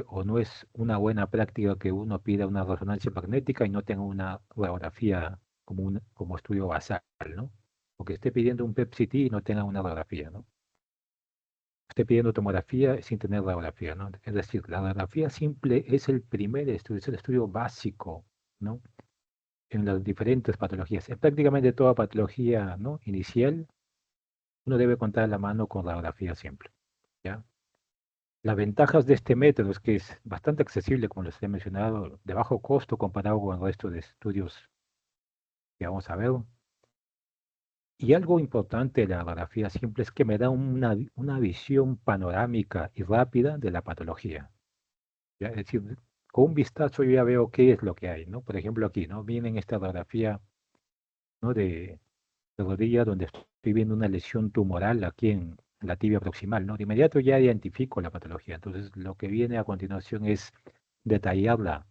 o no es una buena práctica que uno pida una resonancia magnética y no tenga una radiografía como estudio basal, ¿no? O que esté pidiendo un PET-CT y no tenga una radiografía, ¿no? Esté pidiendo tomografía sin tener radiografía, ¿no? Es decir, la radiografía simple es el primer estudio, es el estudio básico, ¿no? En las diferentes patologías. En prácticamente toda patología, ¿no? Inicial, uno debe contar la mano con radiografía simple, ¿ya? Las ventajas de este método es que es bastante accesible, como les he mencionado, de bajo costo comparado con el resto de estudios que vamos a ver. Y algo importante de la radiografía simple es que me da una visión panorámica y rápida de la patología. ¿Ya? Es decir, con un vistazo yo ya veo qué es lo que hay, ¿no? Por ejemplo, aquí, ¿no? Viene en esta radiografía, ¿no? De rodilla, donde estoy viendo una lesión tumoral aquí en la tibia proximal, ¿no? De inmediato ya identifico la patología. Entonces, lo que viene a continuación es detallarla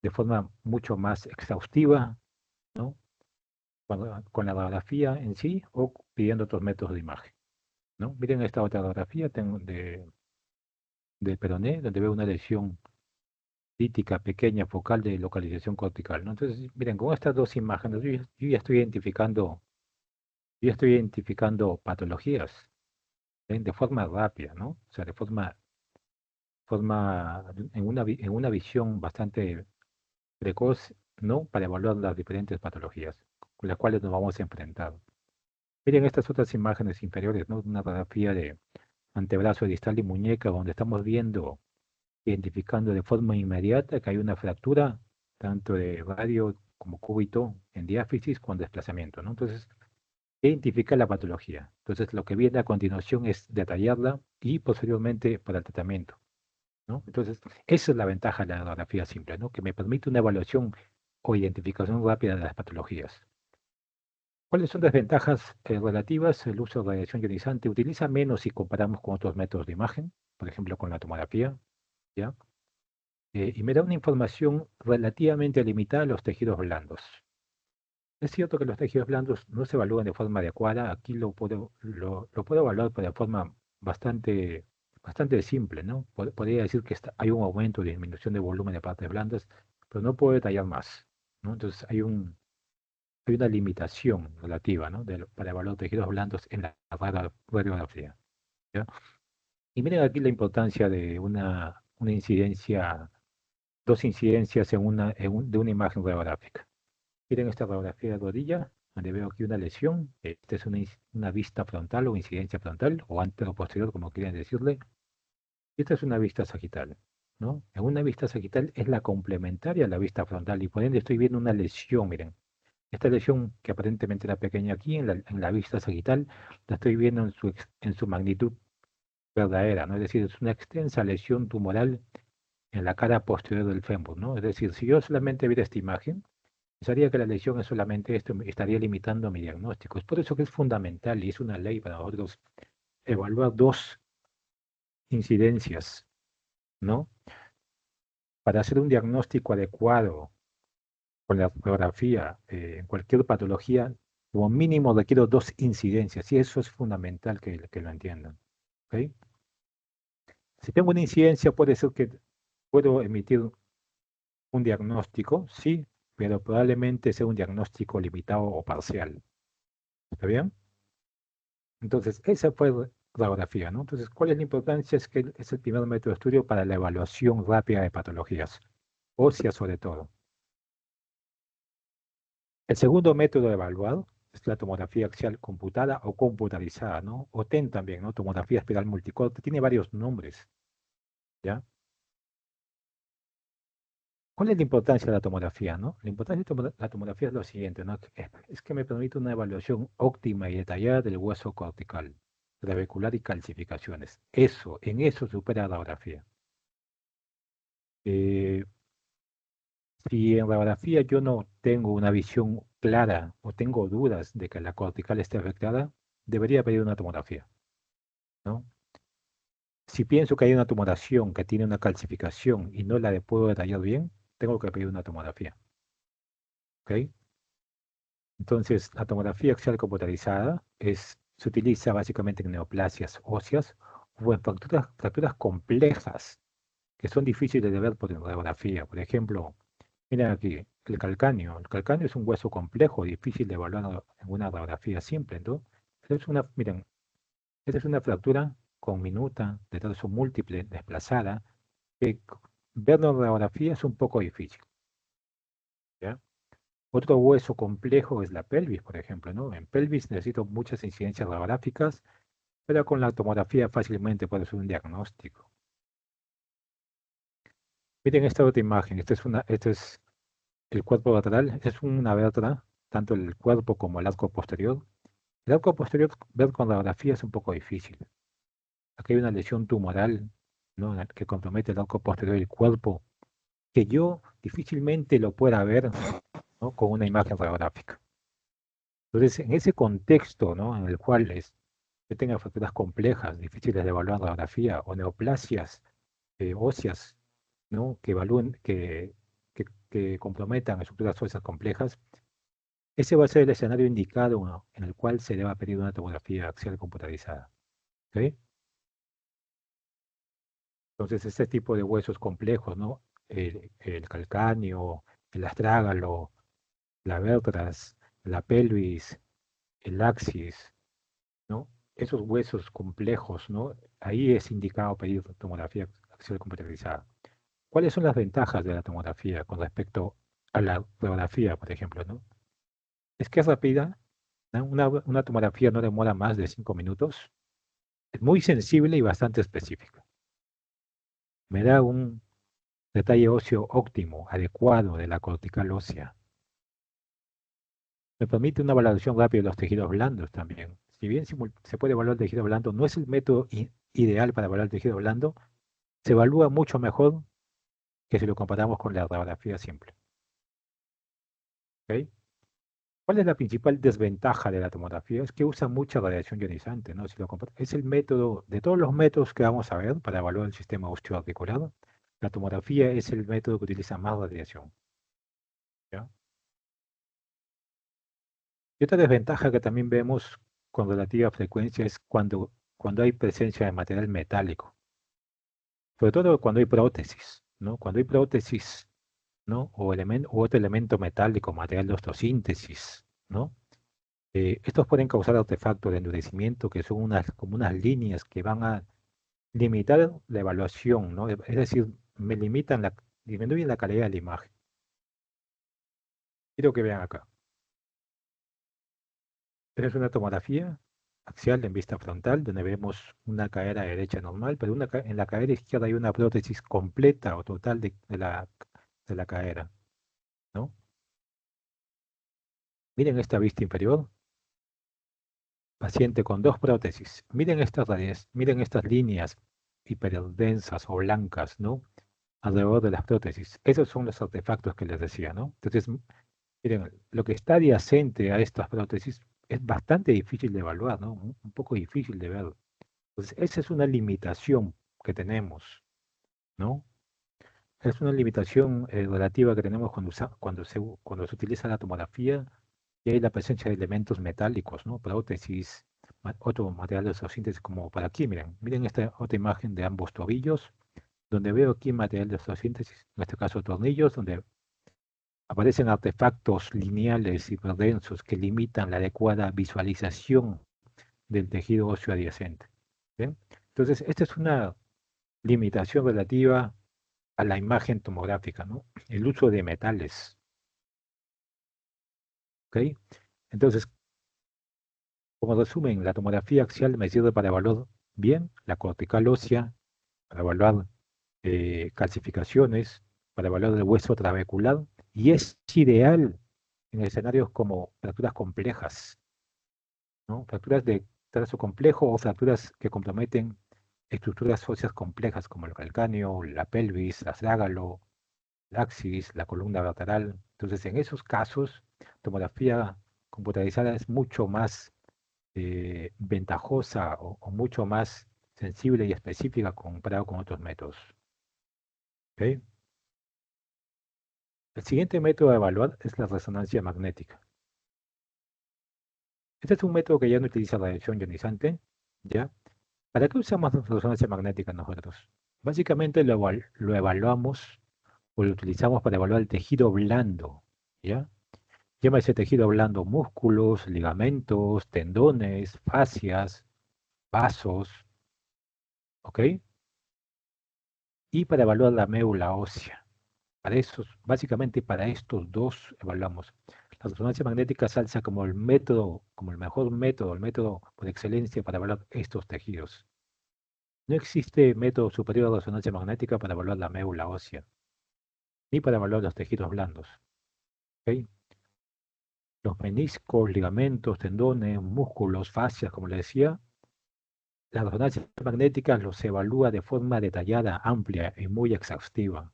de forma mucho más exhaustiva, ¿no? Con la radiografía en sí o pidiendo otros métodos de imagen, ¿no? Miren esta otra radiografía de peroné, donde veo una lesión lítica pequeña focal de localización cortical, ¿no? Entonces, miren, con estas dos imágenes yo ya estoy identificando patologías, ¿ven? De forma rápida, ¿no? O sea, de en una visión bastante precoz, ¿no? Para evaluar las diferentes patologías con las cuales nos vamos a enfrentar. Miren estas otras imágenes inferiores, ¿no? Una radiografía de antebrazo distal y muñeca, donde estamos viendo, identificando de forma inmediata que hay una fractura, tanto de radio como cúbito en diáfisis con desplazamiento, ¿no? Entonces, identifica la patología. Entonces, lo que viene a continuación es detallarla y posteriormente para el tratamiento, ¿no? Entonces, esa es la ventaja de la radiografía simple, ¿no? Que me permite una evaluación o identificación rápida de las patologías. ¿Cuáles son las ventajas relativas? El uso de radiación ionizante utiliza menos si comparamos con otros métodos de imagen, por ejemplo, con la tomografía, ¿ya? Y me da una información relativamente limitada a los tejidos blandos. Es cierto que los tejidos blandos no se evalúan de forma adecuada. Aquí lo puedo evaluar de forma bastante simple, ¿no? Podría decir que hay un aumento de disminución de volumen de partes blandas, pero no puedo detallar más, ¿no? Entonces hay una limitación relativa, ¿no? Para evaluar tejidos blandos en la radiografía, ¿ya? Y miren aquí la importancia de una incidencia, dos incidencias de una imagen radiográfica. Miren esta radiografía de rodilla, donde veo aquí una lesión. Esta es una vista frontal o incidencia frontal, o antero-posterior, como quieran decirle. Y esta es una vista sagital, ¿no? En una vista sagital es la complementaria a la vista frontal, y por ende estoy viendo una lesión, miren. Esta lesión, que aparentemente era pequeña aquí en la vista sagital, la estoy viendo en su magnitud verdadera, ¿no? Es decir, es una extensa lesión tumoral en la cara posterior del fémur, ¿no? Es decir, si yo solamente viera esta imagen, pensaría que la lesión es solamente esto, me estaría limitando mi diagnóstico. Es por eso que es fundamental y es una ley para nosotros evaluar dos incidencias, ¿no? Para hacer un diagnóstico adecuado con la radiografía en cualquier patología, como mínimo requiero dos incidencias y eso es fundamental que lo entiendan, ¿ok? Si tengo una incidencia, puede ser que puedo emitir un diagnóstico, sí, pero probablemente sea un diagnóstico limitado o parcial. ¿Está bien? Entonces, esa fue radiografía, ¿no? Entonces, ¿cuál es la importancia? Es que es el primer método de estudio para la evaluación rápida de patologías, óseas sobre todo. El segundo método de evaluar es la tomografía axial computada o computarizada, ¿no? O TEN también, ¿no? Tomografía espiral multicorte, tiene varios nombres, ¿ya? ¿Cuál es la importancia de la tomografía, no? La importancia de la tomografía es lo siguiente, ¿no? Es que me permite una evaluación óptima y detallada del hueso cortical, trabecular y calcificaciones. Eso, en eso supera la radiografía. Eh, si en radiografía yo no tengo una visión clara o tengo dudas de que la cortical esté afectada, debería pedir una tomografía, ¿no? Si pienso que hay una tumoración que tiene una calcificación y no la puedo detallar bien, tengo que pedir una tomografía, ¿ok? Entonces, la tomografía axial computarizada se utiliza básicamente en neoplasias óseas o en fracturas complejas, que son difíciles de ver por radiografía. Por ejemplo, miren aquí, el calcáneo. El calcáneo es un hueso complejo, difícil de evaluar en una radiografía simple, ¿no? Miren, esta es una fractura conminuta de torso múltiple desplazada que verlo en radiografía es un poco difícil, ¿ya? Otro hueso complejo es la pelvis, por ejemplo, ¿no? En pelvis necesito muchas incidencias radiográficas, pero con la tomografía fácilmente puedo hacer un diagnóstico. Miren esta otra imagen, este es el cuerpo lateral, esta es una vértebra, tanto el cuerpo como el arco posterior. El arco posterior ver con radiografía es un poco difícil. Aquí hay una lesión tumoral, ¿no? Que compromete el arco posterior del cuerpo, que yo difícilmente lo pueda ver, ¿no? Con una imagen radiográfica. Entonces, en ese contexto, ¿no? En el cual yo tenga fracturas complejas, difíciles de evaluar en radiografía, o neoplasias óseas, ¿no? Que comprometan estructuras óseas complejas, ese va a ser el escenario indicado, ¿no? En el cual se deba pedir una tomografía axial computarizada. ¿Ok? Entonces, este tipo de huesos complejos, ¿no? El calcáneo, el astrágalo, las vértebras, la pelvis, el axis, ¿no? Esos huesos complejos, ¿no? Ahí es indicado pedir tomografía axial computarizada. ¿Cuáles son las ventajas de la tomografía con respecto a la radiografía, por ejemplo, ¿no? Es que es rápida, ¿no? Una tomografía no demora más de 5 minutos, es muy sensible y bastante específica. Me da un detalle óseo óptimo, adecuado de la cortical ósea. Me permite una valoración rápida de los tejidos blandos también. Si bien se puede evaluar el tejido blando, no es el método ideal para evaluar el tejido blando, se evalúa mucho mejor que si lo comparamos con la radiografía simple. ¿Ok? ¿Cuál es la principal desventaja de la tomografía? Es que usa mucha radiación ionizante, ¿no? Es el método, de todos los métodos que vamos a ver para evaluar el sistema osteoarticular, la tomografía es el método que utiliza más radiación, ¿ya? Y otra desventaja que también vemos con relativa frecuencia es cuando hay presencia de material metálico, sobre todo cuando hay prótesis, ¿no? Cuando hay prótesis, ¿no? O otro elemento metálico, material de osteosíntesis, ¿no? Estos pueden causar artefactos de endurecimiento que son como unas líneas que van a limitar la evaluación, ¿no? Es decir, disminuyen la calidad de la imagen. Quiero que vean acá. Esta es una tomografía axial en vista frontal, donde vemos una cadera derecha normal, pero en la cadera izquierda hay una prótesis completa o total de la cadera, ¿no? Miren esta vista inferior, paciente con dos prótesis. Miren estas líneas hiperdensas o blancas, ¿no? Alrededor de las prótesis. Esos son los artefactos que les decía, ¿no? Entonces, miren, lo que está adyacente a estas prótesis es bastante difícil de evaluar, ¿no? Un poco difícil de ver. Entonces, esa es una limitación que tenemos, ¿no? Es una limitación relativa que tenemos cuando se utiliza la tomografía y hay la presencia de elementos metálicos, ¿no? Prótesis, otro material de osteosíntesis como para aquí, miren esta otra imagen de ambos tobillos, donde veo aquí material de osteosíntesis, en este caso tornillos, donde aparecen artefactos lineales y hiperdensos que limitan la adecuada visualización del tejido óseo adyacente. ¿Bien? Entonces, esta es una limitación relativa a la imagen tomográfica, ¿no? El uso de metales, ¿ok? Entonces, como resumen, la tomografía axial me sirve para evaluar bien la cortical ósea, para evaluar calcificaciones, para evaluar el hueso trabecular, y es ideal en escenarios como fracturas complejas, ¿no? Fracturas de trazo complejo o fracturas que comprometen estructuras óseas complejas como el calcáneo, la pelvis, el astrágalo, el axis, la columna vertebral. Entonces, en esos casos, tomografía computarizada es mucho más ventajosa o mucho más sensible y específica comparado con otros métodos. ¿Ok? El siguiente método a evaluar es la resonancia magnética. Este es un método que ya no utiliza radiación ionizante, ¿ya? ¿Para qué usamos la resonancia magnética nosotros? Básicamente lo evaluamos o lo utilizamos para evaluar el tejido blando, ¿ya? Llámese tejido blando, músculos, ligamentos, tendones, fascias, vasos, ¿ok? Y para evaluar la médula ósea. Para esos, básicamente para estos dos evaluamos. La resonancia magnética se alza como el método, como el mejor método, el método por excelencia para evaluar estos tejidos. No existe método superior a resonancia magnética para evaluar la médula ósea, ni para evaluar los tejidos blandos, ¿ok? Los meniscos, ligamentos, tendones, músculos, fascias, como le decía, la resonancia magnética los evalúa de forma detallada, amplia y muy exhaustiva.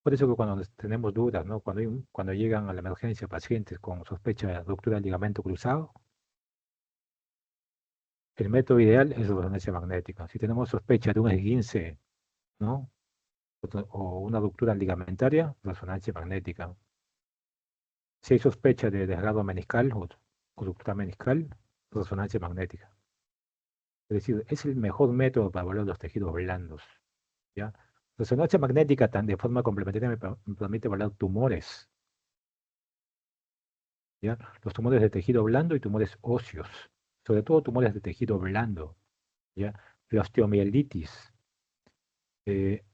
Por eso que cuando tenemos dudas, ¿no? Cuando llegan a la emergencia pacientes con sospecha de ruptura del ligamento cruzado, el método ideal es resonancia magnética. Si tenemos sospecha de un esguince, ¿no? O una ruptura ligamentaria, resonancia magnética. Si hay sospecha de desgarro meniscal o ruptura meniscal, resonancia magnética. Es decir, es el mejor método para evaluar los tejidos blandos, ¿ya? Resonancia magnética de forma complementaria me permite evaluar tumores, ¿ya? Los tumores de tejido blando y tumores óseos, sobre todo tumores de tejido blando, ¿ya? La osteomielitis. eh,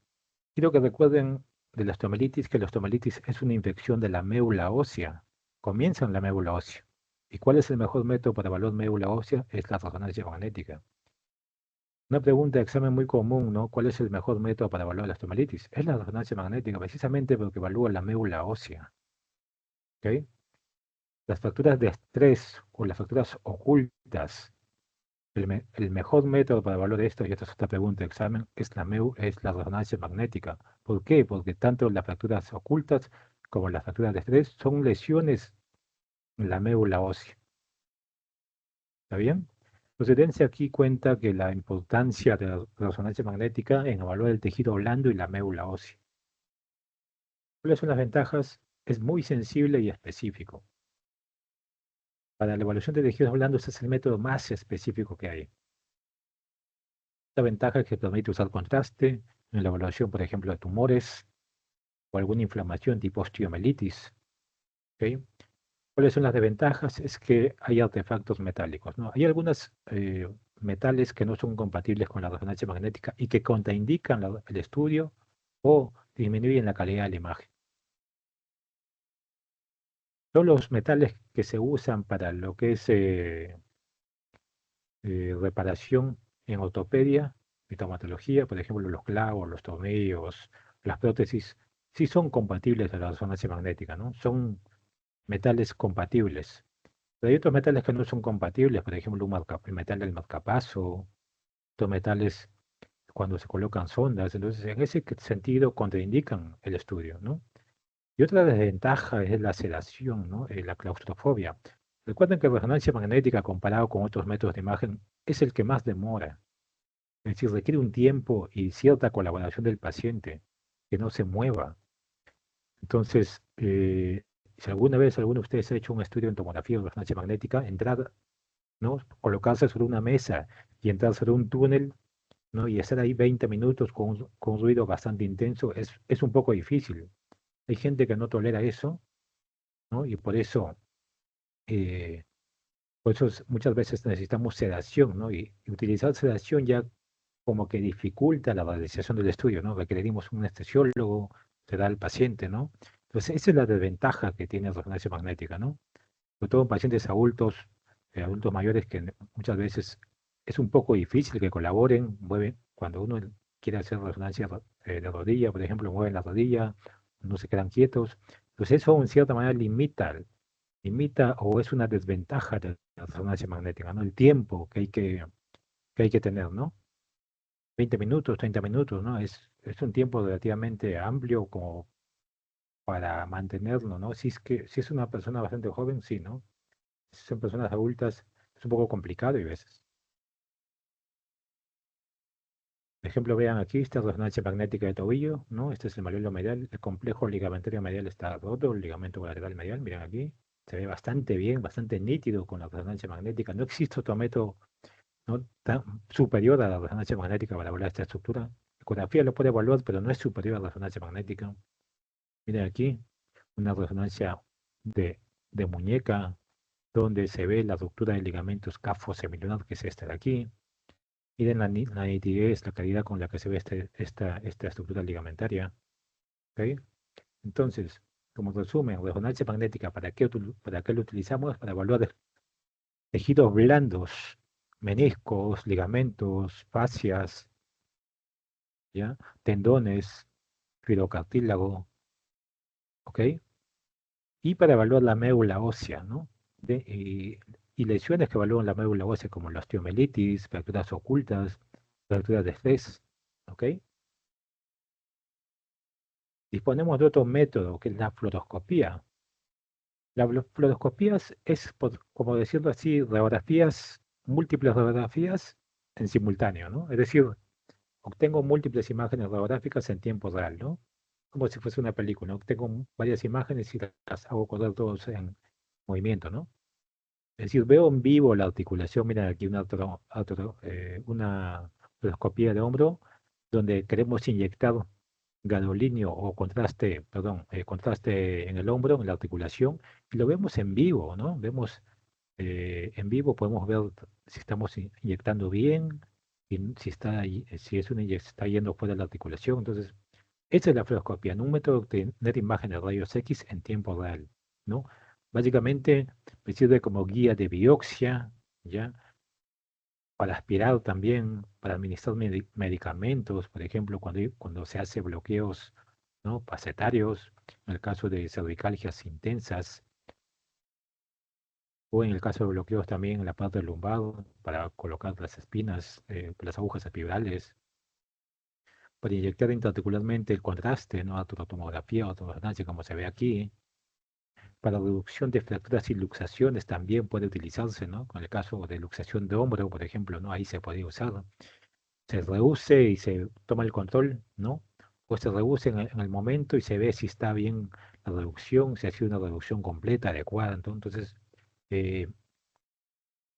Quiero que recuerden de la osteomielitis que la osteomielitis es una infección de la médula ósea. Comienza en la médula ósea. ¿Y cuál es el mejor método para evaluar médula ósea? Es la resonancia magnética. Una pregunta de examen muy común, ¿no? ¿Cuál es el mejor método para evaluar la osteomielitis? Es la resonancia magnética, precisamente porque evalúa la médula ósea, ¿ok? Las fracturas de estrés o las fracturas ocultas, el mejor método para evaluar esto, y esta es otra pregunta de examen, es la resonancia magnética. ¿Por qué? Porque tanto las fracturas ocultas como las fracturas de estrés son lesiones en la médula ósea. ¿Está bien? Procedencia aquí cuenta que la importancia de la resonancia magnética en evaluar el tejido blando y la médula ósea. ¿Cuáles son las ventajas? Es muy sensible y específico. Para la evaluación de tejidos blandos es el método más específico que hay. La ventaja es que permite usar contraste en la evaluación, por ejemplo, de tumores o alguna inflamación tipo osteomielitis. ¿Ok? ¿Cuáles son las desventajas? Es que hay artefactos metálicos, ¿no? Hay algunos metales que no son compatibles con la resonancia magnética y que contraindican el estudio o disminuyen la calidad de la imagen. Todos los metales que se usan para lo que es reparación en ortopedia y traumatología, por ejemplo, los clavos, los tornillos, las prótesis, sí son compatibles a la resonancia magnética, ¿no? Son metales compatibles. Pero hay otros metales que no son compatibles, por ejemplo, el metal del marcapaso, otros metales cuando se colocan sondas, entonces en ese sentido contraindican el estudio, ¿no? Y otra desventaja es la sedación, ¿no? La claustrofobia. Recuerden que resonancia magnética comparado con otros métodos de imagen es el que más demora. Es decir, requiere un tiempo y cierta colaboración del paciente, que no se mueva. Entonces, si alguna vez alguno de ustedes ha hecho un estudio en tomografía o resonancia magnética, entrar, ¿no? Colocarse sobre una mesa y entrar sobre un túnel, ¿no? Y estar ahí 20 minutos con un ruido bastante intenso es un poco difícil. Hay gente que no tolera eso, ¿no? Y eh, por eso muchas veces necesitamos sedación, ¿no? Y utilizar sedación ya como que dificulta la realización del estudio, ¿no? Requerimos un anestesiólogo, te da al paciente, ¿no? Entonces, esa es la desventaja que tiene la resonancia magnética, ¿no? Sobre todo en pacientes adultos, adultos mayores que muchas veces es un poco difícil que colaboren, cuando uno quiere hacer resonancia de rodilla, por ejemplo, mueven la rodilla, no se quedan quietos. Entonces, eso en cierta manera limita o es una desventaja de la resonancia magnética, ¿no? El tiempo que hay que tener, ¿no? 20 minutos, 30 minutos, ¿no? Es un tiempo relativamente amplio como para mantenerlo, ¿no? Si es una persona bastante joven, sí, ¿no? Si son personas adultas, es un poco complicado y veces. Por ejemplo, vean aquí esta resonancia magnética de tobillo, ¿no? Este es el malleolo medial, el complejo ligamentario medial está roto, el ligamento lateral medial, miren aquí, se ve bastante bien, bastante nítido con la resonancia magnética. No existe otro método, ¿no? Tan superior a la resonancia magnética para evaluar esta estructura. ecografía lo puede evaluar, pero no es superior a la resonancia magnética. Miren aquí, una resonancia de, de muñeca, donde se ve la ruptura del ligamento escafo semilunar, que es esta de aquí. Miren la nitidez, la calidad con la que se ve esta estructura ligamentaria. ¿Ok? Entonces, como resumen, resonancia magnética, para qué lo utilizamos? Para evaluar tejidos blandos, meniscos, ligamentos, fascias, ¿ya? Tendones, fibrocartílago, ¿ok? Y para evaluar la médula ósea, ¿no? Y lesiones que evalúan la médula ósea como la osteomelitis, fracturas ocultas, fracturas de estrés, ¿ok? Disponemos de otro método que es la fluoroscopía. Fluoroscopías es, como decirlo así, radiografías, múltiples radiografías en simultáneo, ¿no? Es decir, obtengo múltiples imágenes radiográficas en tiempo real, ¿no? Como si fuese una película, ¿no? Obtengo varias imágenes y las hago correr todos en movimiento, ¿no? Es decir, veo en vivo la articulación, miren aquí una fluoroscopía de hombro, donde queremos inyectar gadolinio o contraste, perdón, contraste en el hombro, en la articulación, y lo vemos en vivo, ¿no? Vemos en vivo, podemos ver si estamos inyectando bien, y si si es una inyección, está yendo fuera de la articulación. Entonces, esa es la fluoroscopía, ¿no? Un método de tener imágenes de rayos X en tiempo real, ¿no? Básicamente me sirve como guía de biopsia, ¿ya? Para aspirar también, para administrar medicamentos, por ejemplo, cuando se hace bloqueos, ¿no? Pacetarios, en el caso de cervicalgias intensas, o en el caso de bloqueos también en la parte lumbar, para colocar las espinas, las agujas epidurales, para inyectar intraarticularmente el contraste, ¿no? Tomografía o resonancia, como se ve aquí. Para reducción de fracturas y luxaciones también puede utilizarse, ¿no? Con el caso de luxación de hombro, por ejemplo, ¿no? Ahí se podría usar. Se reduce y se toma el control, ¿no? O se reduce en el momento y se ve si está bien la reducción, si ha sido una reducción completa, adecuada. Entonces, eh,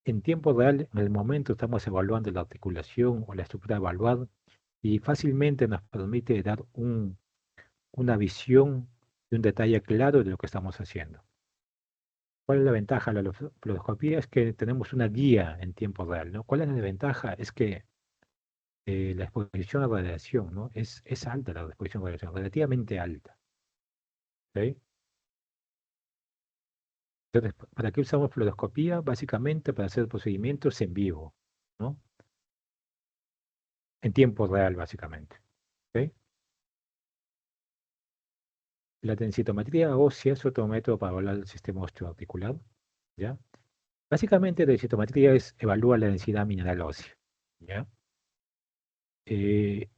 en tiempo real, en el momento estamos evaluando la articulación o la estructura a evaluar y fácilmente nos permite dar una visión y un detalle claro de lo que estamos haciendo. ¿Cuál es la ventaja de la fluoroscopía? Es que tenemos una guía en tiempo real, ¿no? ¿Cuál es la desventaja? Es que la exposición a radiación, ¿no? Es alta la exposición a radiación, relativamente alta, ¿ok? Entonces, ¿para qué usamos fluoroscopía? Básicamente para hacer procedimientos en vivo, ¿no? En tiempo real, básicamente, ¿ok? La densitometría ósea es otro método para evaluar el sistema osteoarticular, ¿ya? Básicamente, la densitometría evalúa la densidad mineral ósea, ¿ya? Eh,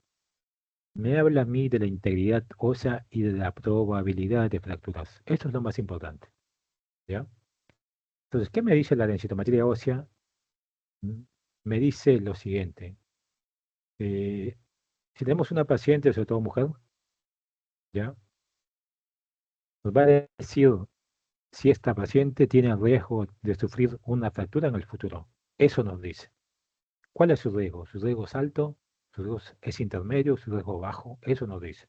Me habla a mí de la integridad ósea y de la probabilidad de fracturas. Esto es lo más importante, ¿ya? Entonces, ¿qué me dice la densitometría ósea? Mm, Me dice lo siguiente. eh, si tenemos una paciente, sobre todo mujer, ¿ya? Nos va a decir si esta paciente tiene riesgo de sufrir una fractura en el futuro. Eso nos dice. ¿Cuál es su riesgo? ¿Su riesgo es alto? ¿Su riesgo es intermedio? ¿Su riesgo bajo? Eso nos dice.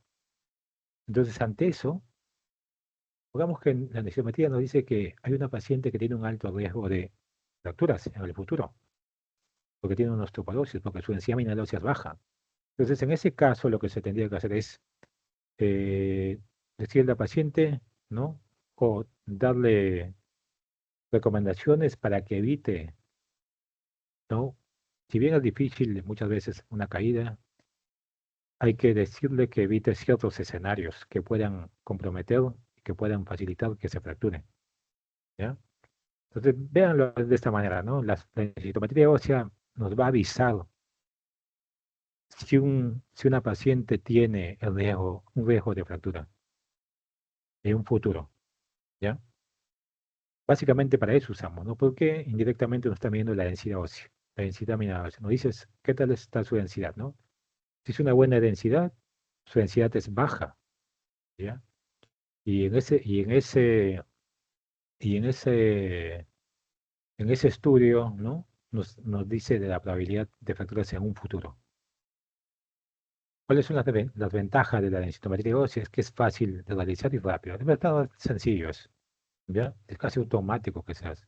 Entonces, ante eso, digamos que la densitometría nos dice que hay una paciente que tiene un alto riesgo de fracturas en el futuro, porque tiene una osteoporosis, porque su densidad mineral ósea es baja. Entonces, en ese caso, lo que se tendría que hacer es eh, decirle al paciente, ¿no? O darle recomendaciones para que evite, ¿no? Si bien es difícil muchas veces una caída, hay que decirle que evite ciertos escenarios que puedan comprometer y que puedan facilitar que se fracture, ¿ya? Entonces, véanlo de esta manera, ¿no? La densitometría ósea nos va a avisar si una paciente tiene un riesgo de fractura en un futuro, ¿ya? Básicamente para eso usamos, ¿no? Porque indirectamente nos está midiendo la densidad ósea, la densidad mineral ósea. Nos dices, ¿qué tal está su densidad, no? Si es una buena densidad, su densidad es baja, ¿ya? Y en ese, y en ese, y en ese estudio, ¿no? Nos dice de la probabilidad de fracturas en un futuro. ¿Cuáles son las ventajas de la densitometría ósea? Es que es fácil de realizar y rápido. Es verdad, sencillo es, ¿ya? Es casi automático que se hace.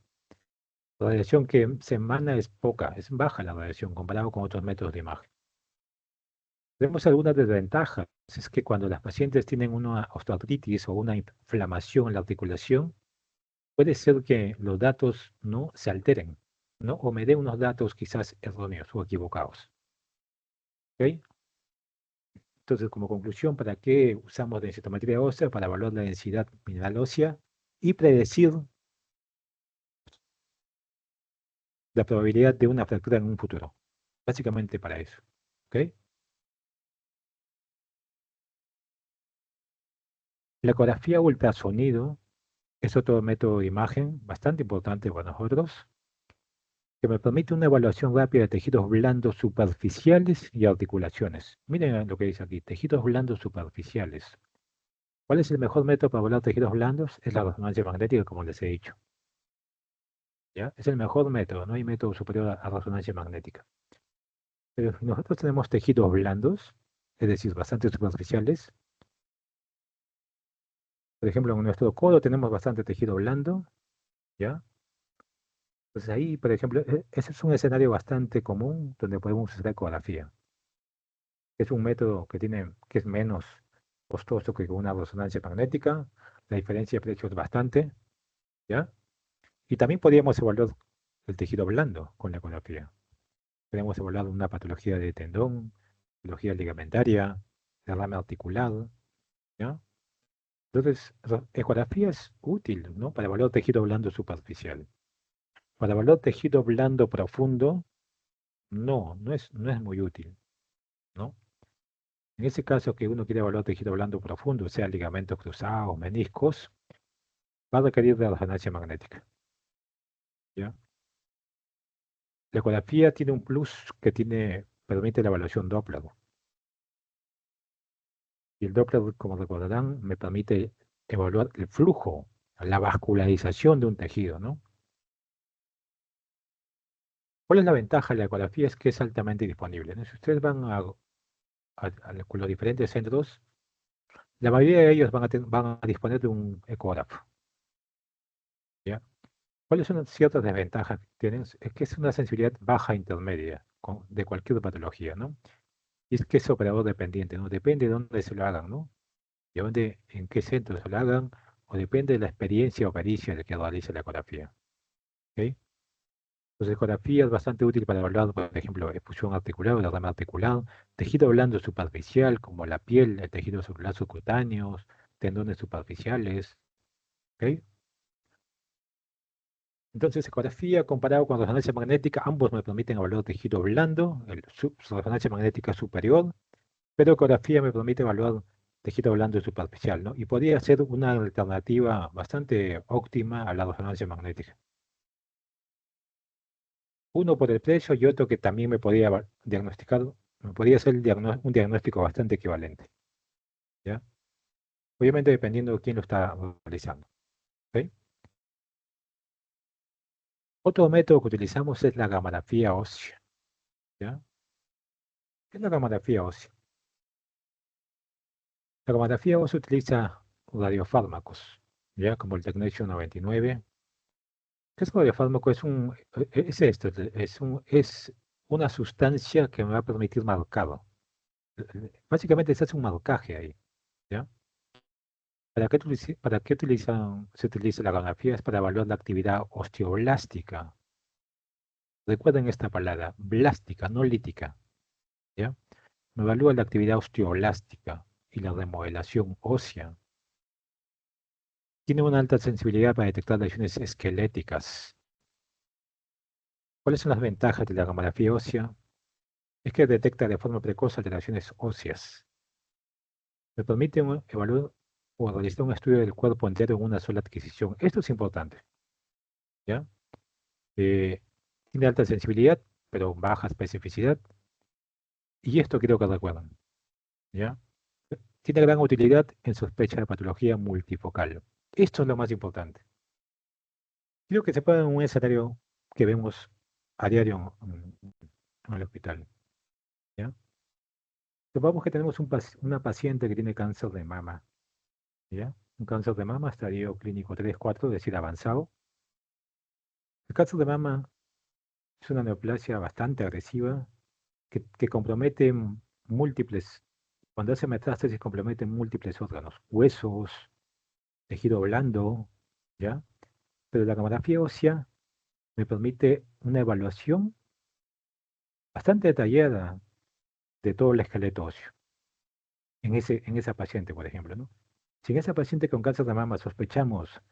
La radiación que se emana es poca, es baja la radiación comparado con otros métodos de imagen. Tenemos algunas desventajas. Es que cuando las pacientes tienen una osteoartritis o una inflamación en la articulación, puede ser que los datos no se alteren, ¿no? O me dé unos datos quizás erróneos o equivocados. ¿Ok? Entonces, como conclusión, ¿para qué usamos densitometría ósea? Para evaluar la densidad mineral ósea y predecir la probabilidad de una fractura en un futuro. Básicamente para eso. ¿Ok? La ecografía ultrasonido es otro método de imagen bastante importante para nosotros, que me permite una evaluación rápida de tejidos blandos superficiales y articulaciones. Miren lo que dice aquí, tejidos blandos superficiales. ¿Cuál es el mejor método para evaluar tejidos blandos? Es la resonancia magnética, como les he dicho. ¿Ya? Es el mejor método, no hay método superior a resonancia magnética. Pero si nosotros tenemos tejidos blandos, es decir, bastante superficiales. Por ejemplo, en nuestro codo tenemos bastante tejido blando, ¿ya? Entonces ahí, por ejemplo, ese es un escenario bastante común donde podemos usar ecografía. Es un método que es menos costoso que una resonancia magnética. La diferencia de precio es bastante, ¿ya? Y también podríamos evaluar el tejido blando con la ecografía. Podemos evaluar una patología de tendón, patología ligamentaria, derrame articular, ¿ya? Entonces, ecografía es útil, ¿no? Para evaluar tejido blando superficial. Para evaluar tejido blando profundo, no es muy útil, ¿no? En ese caso que uno quiere evaluar tejido blando profundo, sea ligamentos cruzados, meniscos, va a requerir de resonancia magnética, ¿ya? La ecografía tiene un plus que permite la evaluación Doppler. Y el Doppler, como recordarán, me permite evaluar el flujo, la vascularización de un tejido, ¿no? ¿Cuál es la ventaja de la ecografía? Es que es altamente disponible, ¿no? Si ustedes van con los diferentes centros, la mayoría de ellos van a disponer de un ecógrafo, ¿ya? ¿Cuáles son las ciertas desventajas que tienen? Es que es una sensibilidad baja intermedia de cualquier patología, ¿no? Y es que es operador dependiente, ¿no? Depende de dónde se lo hagan, ¿no? De dónde, en qué centro se lo hagan, o depende de la experiencia o pericia del que realice la ecografía, ¿ok? Pues la ecografía es bastante útil para evaluar, por ejemplo, expulsión articular o derrame articular, tejido blando superficial como la piel, el tejido celular subcutáneo, tendones superficiales, ¿ok? Entonces, ecografía comparado con resonancia magnética, ambos me permiten evaluar tejido blando, resonancia magnética superior, pero ecografía me permite evaluar tejido blando y superficial, ¿no? Y podría ser una alternativa bastante óptima a la resonancia magnética. Uno por el precio y otro que también me podía diagnosticar, me podía hacer un diagnóstico bastante equivalente, ¿ya? Obviamente dependiendo de quién lo está realizando, ¿ok? Otro método que utilizamos es la gamografía ósea, ¿ya? ¿Qué es la gamografía ósea? La gamografía ósea utiliza radiofármacos, ¿ya? Como el Technetium 99. ¿Qué es un radiofármaco? Es esto, es una sustancia que me va a permitir marcar. Básicamente se hace un marcaje ahí, ¿ya? ¿Para qué se utiliza la gamografía? Es para evaluar la actividad osteoblástica. Recuerden esta palabra, blástica, no lítica, ¿ya? Me evalúa la actividad osteoblástica y la remodelación ósea. Tiene una alta sensibilidad para detectar lesiones esqueléticas. ¿Cuáles son las ventajas de la gamografía ósea? Es que detecta de forma precoz alteraciones óseas. Me permite evaluar o realizar un estudio del cuerpo entero en una sola adquisición. Esto es importante, ¿ya? Eh, Tiene alta sensibilidad, pero baja especificidad. Y esto creo que recuerdan, ¿ya? Tiene gran utilidad en sospecha de patología multifocal. Esto es lo más importante. Creo que se puede en un escenario que vemos a diario en el hospital, ¿ya? Supongamos que tenemos una paciente que tiene cáncer de mama, ¿ya? Un cáncer de mama, estadio clínico 3, 4, es decir, avanzado. El cáncer de mama es una neoplasia bastante agresiva que compromete múltiples, cuando hace metástasis compromete múltiples órganos, huesos, tejido blando, ¿ya? Pero la camografía ósea me permite una evaluación bastante detallada de todo el esqueleto óseo en esa paciente, por ejemplo, ¿no? Si en esa paciente con cáncer de mama sospechamos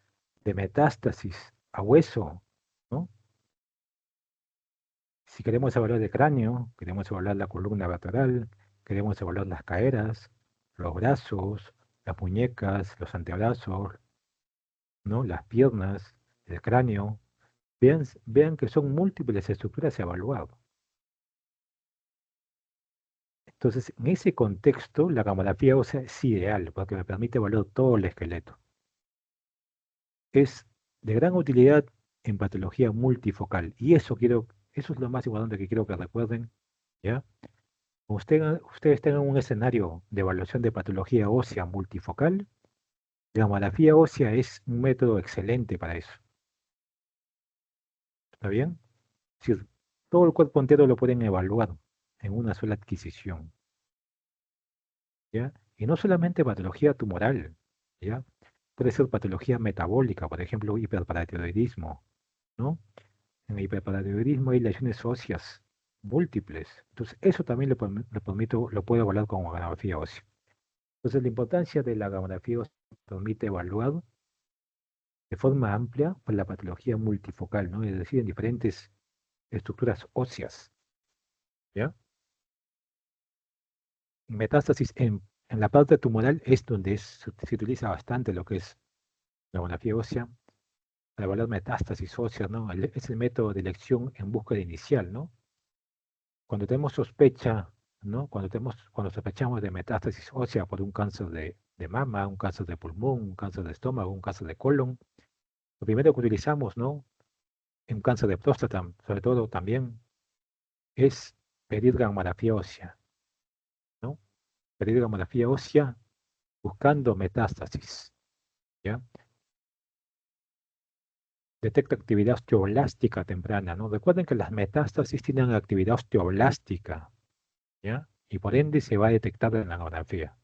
de metástasis a hueso, ¿no? Si queremos evaluar el cráneo, queremos evaluar la columna vertebral, queremos evaluar las caderas, los brazos, las muñecas, los antebrazos, ¿no? Las piernas, el cráneo, vean que son múltiples estructuras a evaluar. Entonces, en ese contexto, la camografía ósea es ideal porque me permite evaluar todo el esqueleto. Es de gran utilidad en patología multifocal. Y eso es lo más importante que quiero que recuerden, ¿ya? Ustedes tengan un escenario de evaluación de patología ósea multifocal, la camografía ósea es un método excelente para eso. ¿Está bien? Es decir, todo el cuerpo entero lo pueden evaluar en una sola adquisición, ¿ya? Y no solamente patología tumoral, ¿ya? Puede ser patología metabólica, por ejemplo, hiperparatiroidismo, ¿no? En el hiperparatiroidismo hay lesiones óseas múltiples. Entonces, eso también lo puedo evaluar con gamografía ósea. Entonces, la importancia de la gamografía ósea permite evaluar de forma amplia pues, la patología multifocal, ¿no? Es decir, en diferentes estructuras óseas, ¿ya? Metástasis en la parte tumoral es donde se utiliza bastante lo que es la gamografía ósea para evaluar metástasis óseas, ¿no? Es el método de elección en búsqueda inicial, ¿no? Cuando tenemos sospecha, ¿no? Cuando sospechamos de metástasis ósea por un cáncer de mama, un cáncer de pulmón, un cáncer de estómago, un cáncer de colon, lo primero que utilizamos, ¿no? En cáncer de próstata, sobre todo también, es pedir gamografía ósea, ¿no? Pedir gamografía ósea buscando metástasis, ¿ya? Detecta actividad osteoblástica temprana, ¿no? Recuerden que las metástasis tienen actividad osteoblástica, ¿ya? Y por ende se va a detectar en la gamografía.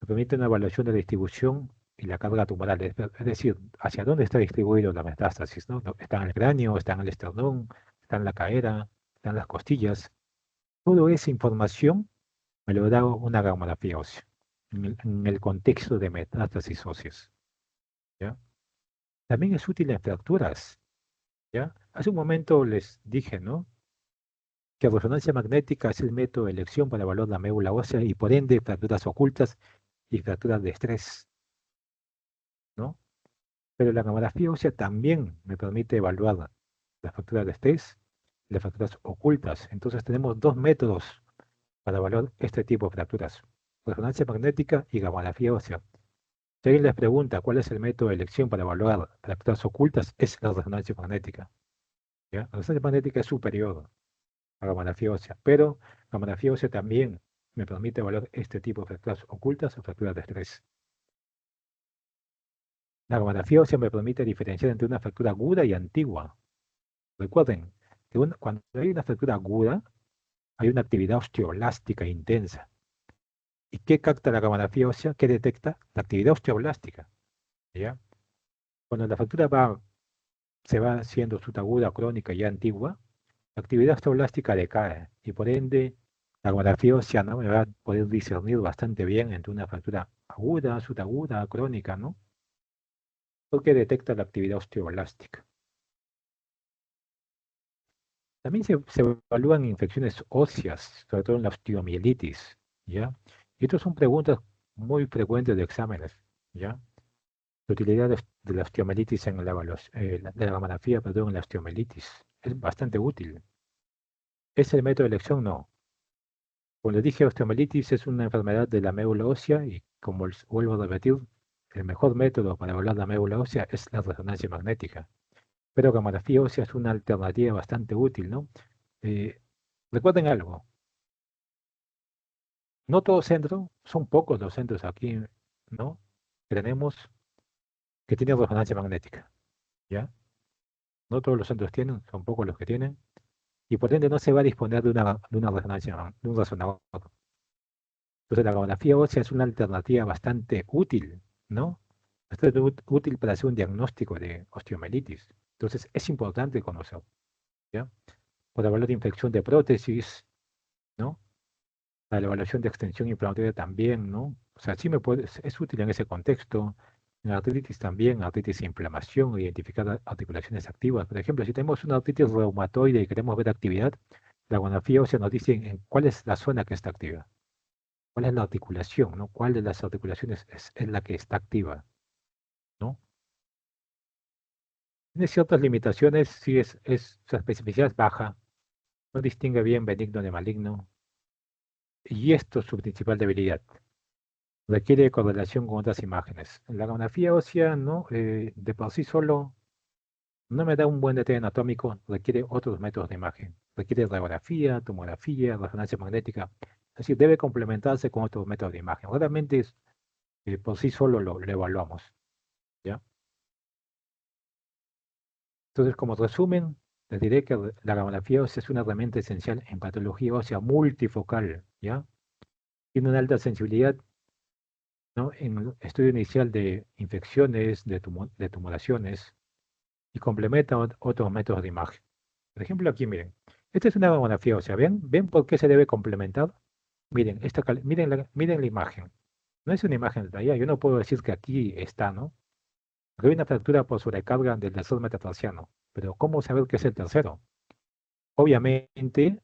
Me permite una evaluación de la distribución y la carga tumoral, es decir, hacia dónde está distribuido la metástasis, ¿no? Está en el cráneo, está en el esternón, está en la cadera, está en las costillas. Toda esa información me lo da una gamografía ósea, en el contexto de metástasis óseas, ¿ya? También es útil en fracturas, ¿ya? Hace un momento les dije, ¿no? Que resonancia magnética es el método de elección para evaluar la médula ósea y por ende fracturas ocultas y fracturas de estrés, ¿no? Pero la gamografía ósea también me permite evaluar las fracturas de estrés y las fracturas ocultas. Entonces tenemos dos métodos para evaluar este tipo de fracturas, resonancia magnética y gamografía ósea. Si alguien les pregunta cuál es el método de elección para evaluar fracturas ocultas, es la resonancia magnética, ¿ya? La resonancia magnética es superior a gamografía ósea, pero gamografía ósea también me permite evaluar este tipo de fracturas ocultas o fracturas de estrés. La gamografía ósea me permite diferenciar entre una fractura aguda y antigua. Recuerden que cuando hay una fractura aguda, hay una actividad osteoblástica intensa. ¿Y qué capta la gamografía ósea? ¿Qué detecta? La actividad osteoblástica, ¿ya? Cuando la fractura se va haciendo subaguda, crónica y antigua, la actividad osteoblástica decae y por ende la gamografía ósea, ¿no? Me va a poder discernir bastante bien entre una fractura aguda, subaguda, crónica, ¿no? Porque detecta la actividad osteoblástica. También se evalúan infecciones óseas, sobre todo en la osteomielitis, ¿ya? Y estas son preguntas muy frecuentes de exámenes, ¿ya? La utilidad de la osteomielitis en de la gamografía, perdón, en la osteomielitis es bastante útil. ¿Es el método de elección? No. Como les dije, osteomielitis es una enfermedad de la médula ósea y como les vuelvo a repetir, el mejor método para evaluar la médula ósea es la resonancia magnética. Pero gamografía ósea es una alternativa bastante útil, ¿no? Eh, recuerden algo, No todo centro, son pocos los centros aquí, ¿no? Que tenemos que tienen resonancia magnética, ¿ya? No todos los centros tienen, son pocos los que tienen, y por ende no se va a disponer de una resonancia, de un resonador. Entonces la gamografía ósea es una alternativa bastante útil, ¿no? Bastante útil para hacer un diagnóstico de osteomelitis. Entonces es importante conocer, ¿ya? Para evaluar la infección de prótesis, ¿no? Para la evaluación de extensión inflamatoria también, ¿no? O sea, sí es útil en ese contexto. En artritis también, artritis e inflamación, identificar articulaciones activas. Por ejemplo, si tenemos una artritis reumatoide y queremos ver actividad, la gamografía ósea nos dice en cuál es la zona que está activa, cuál es la articulación, ¿no? ¿Cuál de las articulaciones es la que está activa, ¿no? Tiene ciertas limitaciones, sí su especificidad es baja, no distingue bien benigno de maligno, y esto es su principal debilidad. Requiere correlación con otras imágenes. La gamografía ósea, ¿no? De por sí solo no me da un buen detalle anatómico, requiere otros métodos de imagen. Requiere radiografía, tomografía, resonancia magnética. Es decir, debe complementarse con otros métodos de imagen. Realmente por sí solo lo evaluamos, ¿ya? Entonces, como resumen, les diré que la gamografía ósea es una herramienta esencial en patología ósea multifocal, ¿ya? Tiene una alta sensibilidad, ¿no? En el estudio inicial de infecciones, de tumoraciones, y complementa otros métodos de imagen. Por ejemplo, aquí miren, esta es una mamografía, o sea, ¿ven por qué se debe complementar? Miren, miren la imagen. No es una imagen detallada, yo no puedo decir que aquí está, ¿no? Porque hay una fractura por sobrecarga del tercer metatarsiano, pero ¿cómo saber qué es el tercero? Obviamente,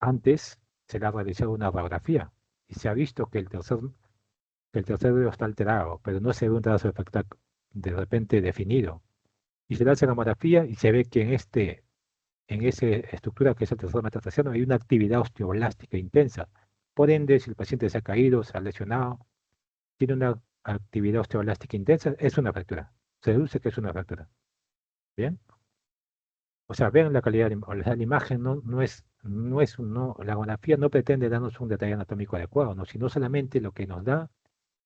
antes se le ha realizado una radiografía y se ha visto que el tercer dedo está alterado, pero no se ve un trazo de repente definido. Y se le hace gamografía y se ve que en esa estructura que es el tercer metatarsiano hay una actividad osteoblástica intensa. Por ende, si el paciente se ha caído, se ha lesionado, tiene una actividad osteoblástica intensa, es una fractura. Se deduce que es una fractura. ¿Bien? O sea, vean la calidad, o sea, la imagen la gamografía no pretende darnos un detalle anatómico adecuado, ¿no? Sino solamente lo que nos da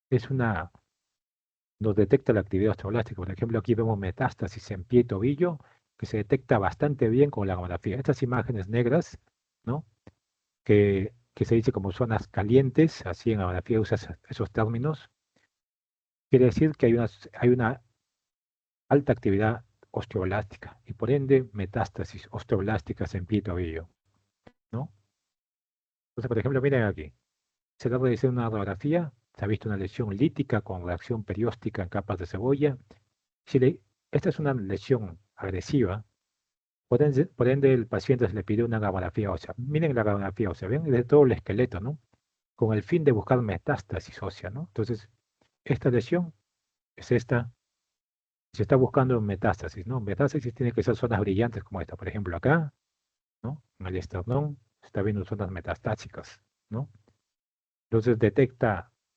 es nos detecta la actividad osteoblástica. Por ejemplo, aquí vemos metástasis en pie y tobillo, que se detecta bastante bien con la gamografía. Estas imágenes negras, ¿no? Que se dice como zonas calientes, así en gamografía usa esos términos, quiere decir que hay una alta actividad osteoblástica y por ende metástasis osteoblásticas en pie y tobillo, ¿no? Entonces, por ejemplo, miren aquí, se trata de hacer una radiografía, se ha visto una lesión lítica con reacción perióstica en capas de cebolla. Si esta es una lesión agresiva, por ende el paciente se le pide una gamografía ósea. Miren la gamografía ósea, ven de todo el esqueleto, ¿no? Con el fin de buscar metástasis ósea, ¿no? Entonces, esta lesión es esta, se está buscando metástasis, ¿no? Metástasis tiene que ser zonas brillantes como esta, por ejemplo, acá, ¿no? En el esternón se está viendo zonas metastásicas, ¿no? Entonces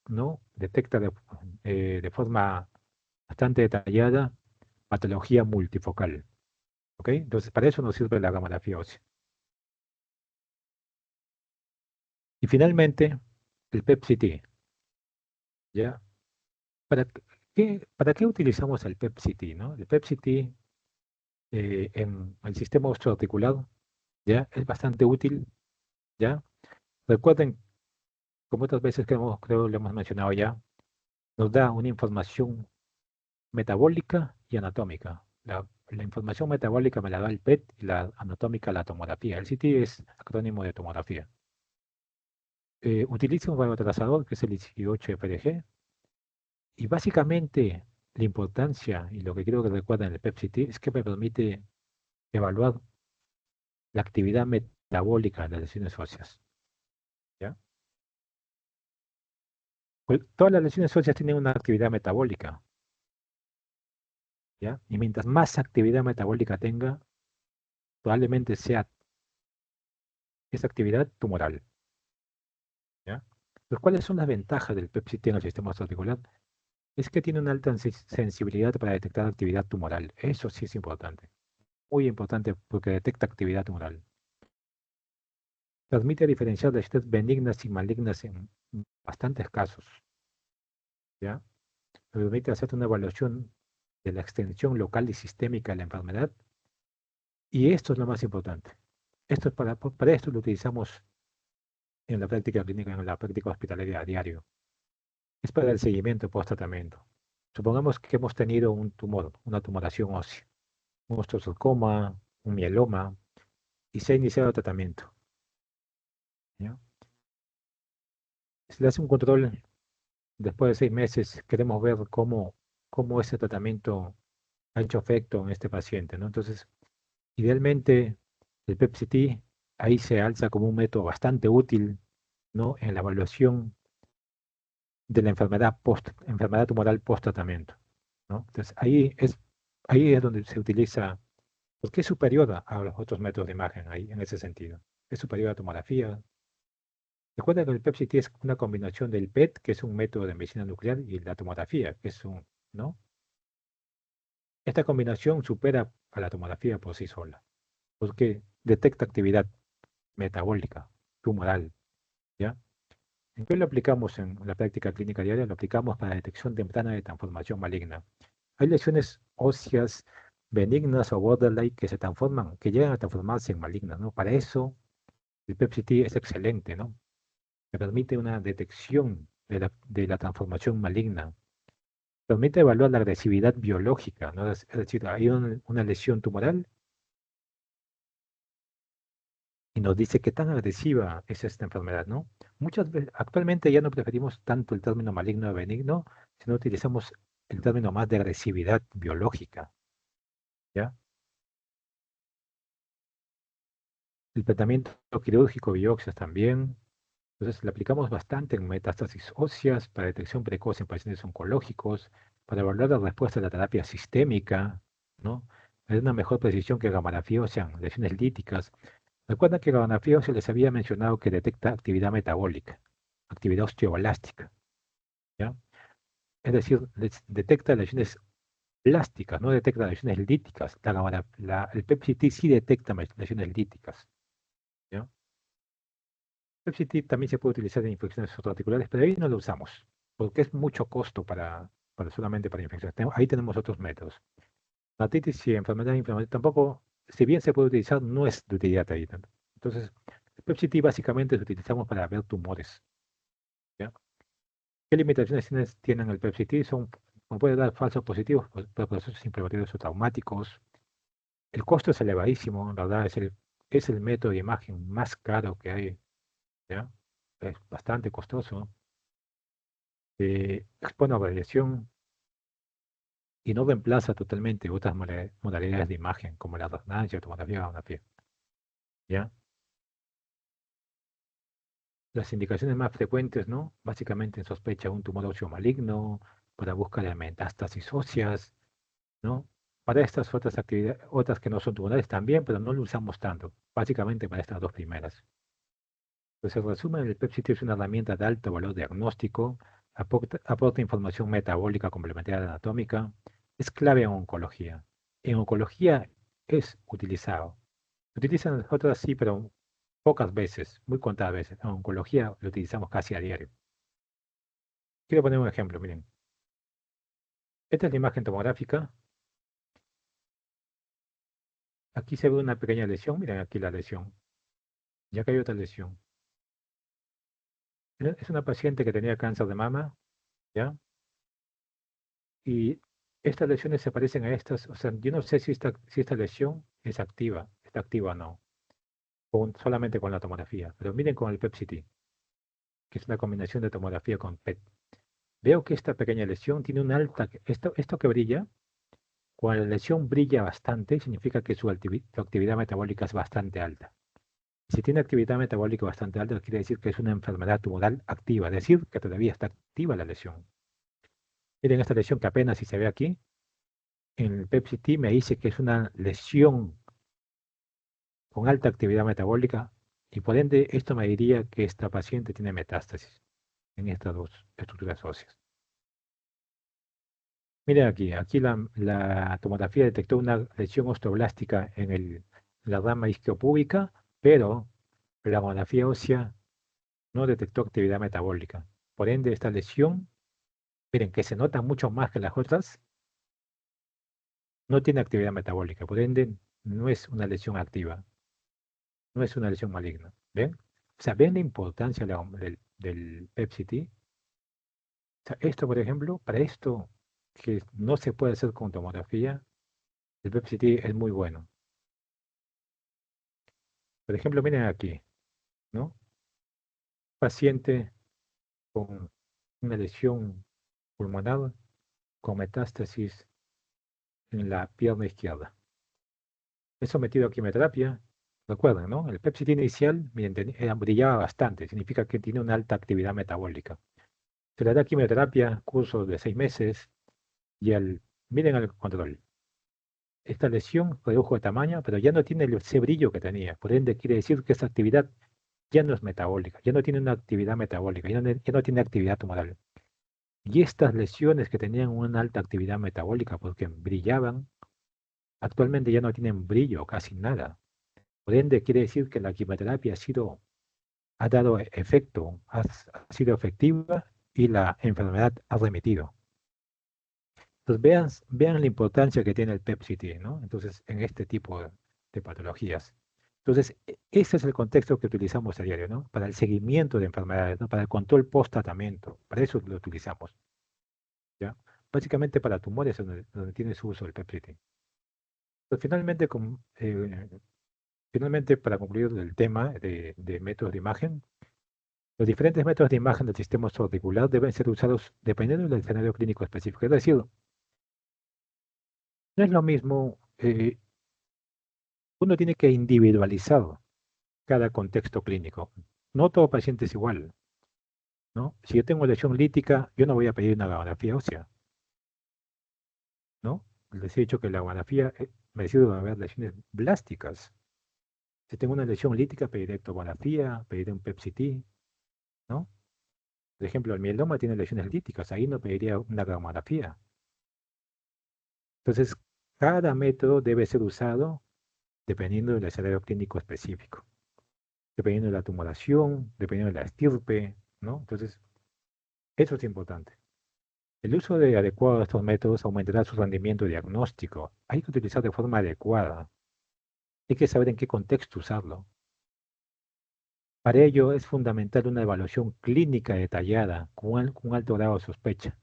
¿no? Detecta de forma bastante detallada patología multifocal, ¿ok? Entonces, para eso nos sirve la gamografía ósea. Y finalmente, el PET-CT, ¿ya? ¿Para qué utilizamos el PET-CT, no? El PET-CT en el sistema osteoarticular, ¿ya? Es bastante útil, ¿ya? Recuerden, como otras veces creo lo hemos mencionado ya, nos da una información metabólica y anatómica. La información metabólica me la da el PET y la anatómica la tomografía. El CT es acrónimo de tomografía. Utiliza un radiotrasador que es el 18FDG y básicamente la importancia y lo que quiero que recuerden el PET-CT es que me permite evaluar la actividad metabólica de las lesiones óseas, ¿ya? Pues todas las lesiones óseas tienen una actividad metabólica, ¿ya? Y mientras más actividad metabólica tenga, probablemente sea esa actividad tumoral, ¿ya? Pues, ¿cuáles son las ventajas del PET-CT en el sistema articular? Es que tiene una alta sensibilidad para detectar actividad tumoral. Eso sí es importante. Muy importante porque detecta actividad tumoral. Permite diferenciar lesiones benignas y malignas en bastantes casos, ¿ya? Permite hacer una evaluación de la extensión local y sistémica de la enfermedad. Y esto es lo más importante. Esto es para esto lo utilizamos en la práctica clínica, en la práctica hospitalaria a diario. Es para el seguimiento post-tratamiento. Supongamos que hemos tenido un tumor, una tumoración ósea, un osteosarcoma, un mieloma, y se ha iniciado el tratamiento, ¿ya? Se le hace un control después de 6 meses, queremos ver cómo ese tratamiento ha hecho efecto en este paciente, ¿no? Entonces, idealmente, el PET-CT ahí se alza como un método bastante útil, ¿no? En la evaluación de la enfermedad tumoral post-tratamiento, ¿no? Entonces, ahí es donde se utiliza, porque es superior a los otros métodos de imagen ahí, en ese sentido. Es superior a tomografía. Recuerda que el PET-CT es una combinación del PET, que es un método de medicina nuclear, y la tomografía, que es ¿no? Esta combinación supera a la tomografía por sí sola, porque detecta actividad metabólica, tumoral, ¿ya? ¿En qué lo aplicamos en la práctica clínica diaria? Lo aplicamos para detección temprana de transformación maligna. Hay lesiones óseas benignas o borderline que se transforman, que llegan a transformarse en malignas, ¿no? Para eso el PET-CT es excelente, ¿no? Que permite una detección de la transformación maligna. Permite evaluar la agresividad biológica, ¿no? Es decir, hay una lesión tumoral y nos dice qué tan agresiva es esta enfermedad, ¿no? Muchas veces, actualmente ya no preferimos tanto el término maligno o benigno, sino utilizamos el término más de agresividad biológica, ¿ya? El tratamiento quirúrgico, biopsias también. Entonces, le aplicamos bastante en metástasis óseas para detección precoz en pacientes oncológicos, para evaluar la respuesta a la terapia sistémica, ¿no? Es una mejor precisión que gamografía ósea en lesiones líticas. Recuerda que gamografía ósea les había mencionado que detecta actividad metabólica, actividad osteoblástica, ¿ya? Es decir, detecta lesiones plásticas, no detecta lesiones líticas. El PET-CT sí detecta lesiones líticas, ¿ya? El PET-CT también se puede utilizar en infecciones articulares, pero ahí no lo usamos, porque es mucho costo solamente para infecciones. Ahí tenemos otros métodos. Hepatitis y enfermedad inflamatoria tampoco, si bien se puede utilizar, no es de utilidad ahí tanto. Entonces, el PET-CT básicamente lo utilizamos para ver tumores, ¿ya? ¿Qué limitaciones tienen el PET-CT? Como puede dar falsos positivos por procesos inflamatorios o traumáticos. El costo es elevadísimo, la verdad, es el método de imagen más caro que hay, ¿ya? Es bastante costoso. Expone a radiación y no reemplaza totalmente otras modalidades de imagen, como la resonancia, tomografía, gamografía, ¿ya? Las indicaciones más frecuentes, ¿no? Básicamente en sospecha de un tumor óseo maligno, para búsqueda de metástasis óseas, ¿no? Para estas otras actividades, otras que no son tumorales también, pero no lo usamos tanto, básicamente para estas dos primeras. Pues en resumen, el PET-CT es una herramienta de alto valor diagnóstico, aporta información metabólica complementaria anatómica, es clave en oncología. En oncología es utilizado. Se utiliza en otras sí, pero pocas veces, muy contadas veces. En oncología lo utilizamos casi a diario. Quiero poner un ejemplo, miren. Esta es la imagen tomográfica. Aquí se ve una pequeña lesión. Miren aquí la lesión. Ya que hay otra lesión. Es una paciente que tenía cáncer de mama, ¿ya? Y estas lesiones se parecen a estas. O sea, yo no sé si esta lesión está activa o no, solamente con la tomografía. Pero miren con el PET-CT, que es una combinación de tomografía con PET. Veo que esta pequeña lesión tiene una esto que brilla. Cuando la lesión brilla bastante, significa que su actividad metabólica es bastante alta. Si tiene actividad metabólica bastante alta, quiere decir que es una enfermedad tumoral activa, es decir, que todavía está activa la lesión. Miren esta lesión que apenas si se ve aquí. En el PET-CT me dice que es una lesión con alta actividad metabólica y por ende esto me diría que esta paciente tiene metástasis en estas dos estructuras óseas. Miren aquí la tomografía detectó una lesión osteoblástica en la rama isquiopúbica, pero la mamografía ósea no detectó actividad metabólica. Por ende, esta lesión, miren, que se nota mucho más que las otras, no tiene actividad metabólica. Por ende, no es una lesión activa, no es una lesión maligna. ¿Ven? O sea, ¿ven la importancia del PET-CT? O sea, esto, por ejemplo, para esto que no se puede hacer con tomografía, el PET-CT es muy bueno. Por ejemplo, miren aquí, ¿no? Paciente con una lesión pulmonar con metástasis en la pierna izquierda. Es sometido a quimioterapia. Recuerden, ¿no? El PET-CT inicial, miren, brillaba bastante, significa que tiene una alta actividad metabólica. Se le da quimioterapia, cursos de 6 meses, y miren el control. Esta lesión redujo de tamaño, pero ya no tiene ese brillo que tenía. Por ende, quiere decir que esa actividad ya no es metabólica, ya no tiene una actividad metabólica, ya no tiene actividad tumoral. Y estas lesiones que tenían una alta actividad metabólica porque brillaban, actualmente ya no tienen brillo, casi nada. Por ende, quiere decir que la quimioterapia ha dado efecto, ha sido efectiva y la enfermedad ha remitido. Entonces, vean la importancia que tiene el PET-CT, ¿no? Entonces, en este tipo de patologías. Entonces, ese es el contexto que utilizamos a diario, ¿no? Para el seguimiento de enfermedades, ¿no? Para el control post-tratamiento. Para eso lo utilizamos, ¿ya? Básicamente para tumores donde tiene su uso el PET-CT. Pues finalmente, para concluir el tema de métodos de imagen, los diferentes métodos de imagen del sistema orbicular deben ser usados dependiendo del escenario clínico específico. Es decir, no es lo mismo, uno tiene que individualizar cada contexto clínico. No todo paciente es igual, ¿no? Si yo tengo lesión lítica, yo no voy a pedir una gamografía ósea, ¿no? Les he dicho que la gamografía me sirve para ver lesiones blásticas. Si tengo una lesión lítica, pediré ectografía, pediré un PET-CT, ¿no? Por ejemplo, el mieloma tiene lesiones líticas, ahí no pediría una gamografía. Entonces, cada método debe ser usado dependiendo del escenario clínico específico, dependiendo de la tumoración, dependiendo de la estirpe, ¿no? Entonces, eso es importante. El uso adecuado de estos métodos aumentará su rendimiento diagnóstico. Hay que utilizar de forma adecuada. Hay que saber en qué contexto usarlo. Para ello es fundamental una evaluación clínica detallada con un alto grado de sospecha.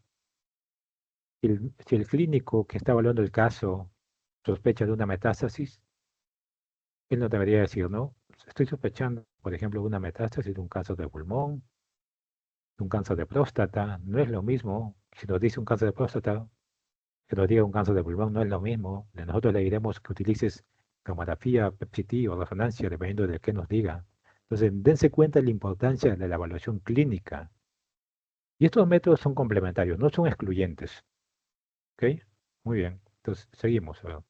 Si el clínico que está evaluando el caso sospecha de una metástasis, él no debería decir, no, estoy sospechando, por ejemplo, de una metástasis de un cáncer de pulmón, de un cáncer de próstata. No es lo mismo. Si nos dice un cáncer de próstata, que nos diga un cáncer de pulmón, no es lo mismo. Nosotros le diremos que utilices tomografía, PET-CT o resonancia, dependiendo de qué nos diga. Entonces, dense cuenta de la importancia de la evaluación clínica. Y estos métodos son complementarios, no son excluyentes. ¿Ok? Muy bien. Entonces, seguimos. ¿Verdad?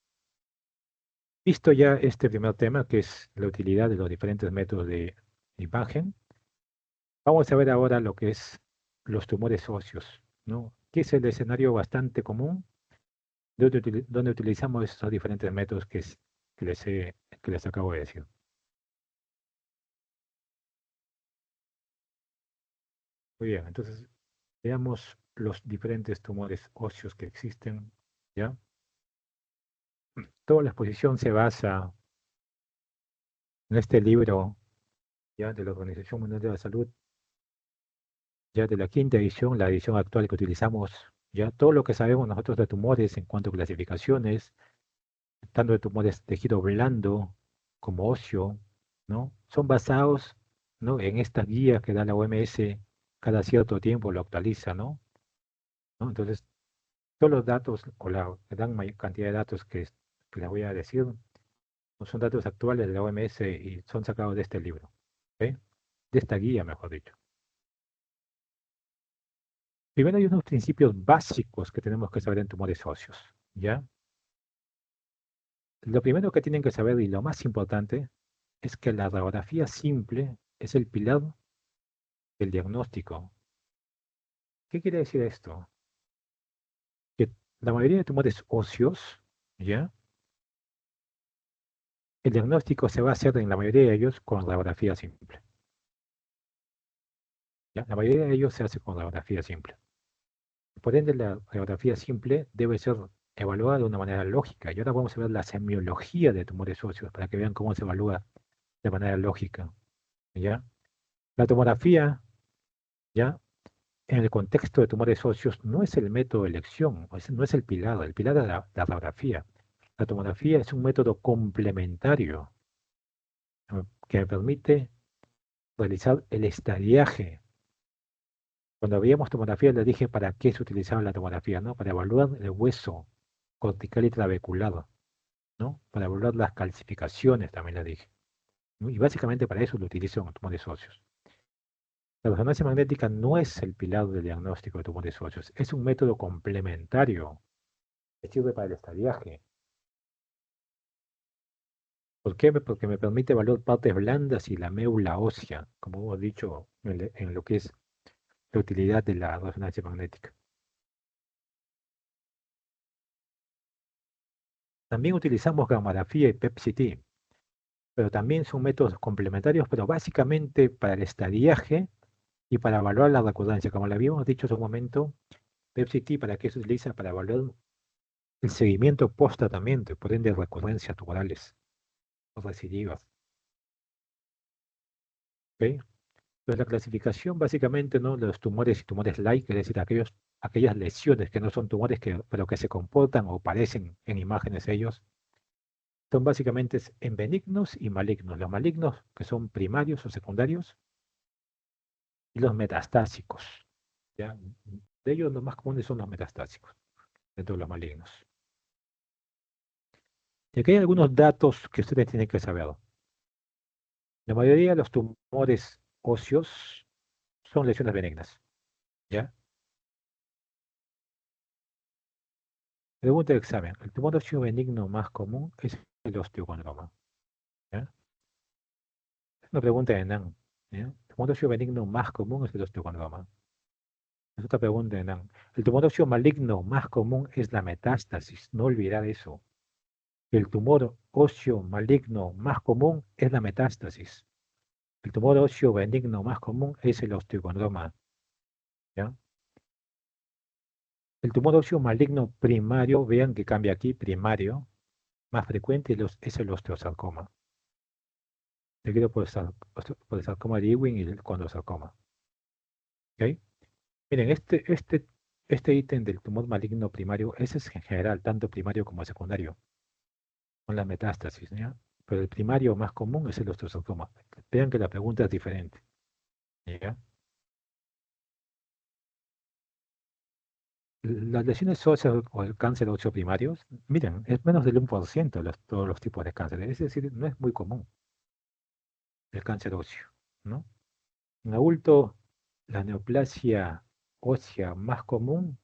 Visto ya este primer tema, que es la utilidad de los diferentes métodos de imagen, vamos a ver ahora lo que es los tumores óseos, ¿no? Que es el escenario bastante común donde utilizamos estos diferentes métodos que les acabo de decir. Muy bien, entonces veamos los diferentes tumores óseos que existen, ¿ya? Toda la exposición se basa en este libro, ya, de la Organización Mundial de la Salud, ya de la quinta edición, la edición actual que utilizamos, ya todo lo que sabemos nosotros de tumores en cuanto a clasificaciones, tanto de tumores de tejido blando como óseo, ¿no? Son basados, ¿no? En estas guías que da la OMS cada cierto tiempo lo actualiza, ¿no? Entonces, todos los datos o la gran cantidad de datos que les voy a decir no son datos actuales de la OMS y son sacados de este libro, ¿ok? De esta guía, mejor dicho. Primero hay unos principios básicos que tenemos que saber en tumores óseos, ¿ya? Lo primero que tienen que saber y lo más importante es que la radiografía simple es el pilar del diagnóstico. ¿Qué quiere decir esto? Que la mayoría de tumores óseos, ¿ya? El diagnóstico se va a hacer en la mayoría de ellos con radiografía simple. ¿Ya? La mayoría de ellos se hace con radiografía simple. Por ende, la radiografía simple debe ser evaluada de una manera lógica. Y ahora vamos a ver la semiología de tumores óseos para que vean cómo se evalúa de manera lógica. ¿Ya? La tomografía, ¿ya? En el contexto de tumores óseos, no es el método de elección, no es el pilar es la radiografía. La tomografía es un método complementario que permite realizar el estadiaje. Cuando veíamos tomografía les dije para qué se utilizaba la tomografía, ¿no? Para evaluar el hueso cortical y trabecular, ¿no? Para evaluar las calcificaciones, también les dije, ¿no? Y básicamente para eso lo utilizo en tumores óseos. La resonancia magnética no es el pilar del diagnóstico de tumores óseos, es un método complementario que sirve para el estadiaje. ¿Por qué? Porque me permite evaluar partes blandas y la médula ósea, como hemos dicho en lo que es la utilidad de la resonancia magnética. También utilizamos gamografía y PET-CT, pero también son métodos complementarios, pero básicamente para el estadiaje y para evaluar la recurrencia. Como le habíamos dicho hace un momento, PET-CT, ¿para qué se utiliza? Para evaluar el seguimiento post-tratamiento y por ende recurrencias tumorales o recidivas. ¿Ok? Entonces la clasificación básicamente, ¿no? De los tumores y tumores light, es decir, aquellas lesiones que no son tumores, pero que se comportan o parecen en imágenes ellos, son básicamente en benignos y malignos. Los malignos, que son primarios o secundarios, y los metastásicos. ¿Ya? De ellos los más comunes son los metastásicos, dentro de los malignos. Y aquí hay algunos datos que ustedes tienen que saber. La mayoría de los tumores óseos son lesiones benignas. ¿Ya? Pregunta de examen. El tumor óseo benigno más común es el osteocondroma. ¿Ya? Es una pregunta de NAN. ¿Ya? El tumor óseo benigno más común es el osteocondroma. Es otra pregunta de NAN. El tumor óseo maligno más común es la metástasis. No olvidar eso. El tumor óseo maligno más común es la metástasis. El tumor óseo benigno más común es el osteocondroma. ¿Ya? El tumor óseo maligno primario, vean que cambia aquí, primario, más frecuente es el osteosarcoma. Seguido por el sarcoma de Ewing y el condrosarcoma. ¿Ok? Miren, este ítem del tumor maligno primario, ese es en general, tanto primario como secundario, con la metástasis, ¿ya? Pero el primario más común es el osteosarcoma. Vean que la pregunta es diferente, ¿ya? Las lesiones óseas o el cáncer óseo primarios, miren, es menos del 1% de todos los tipos de cáncer. Es decir, no es muy común el cáncer óseo, ¿no? En adulto, la neoplasia ósea más común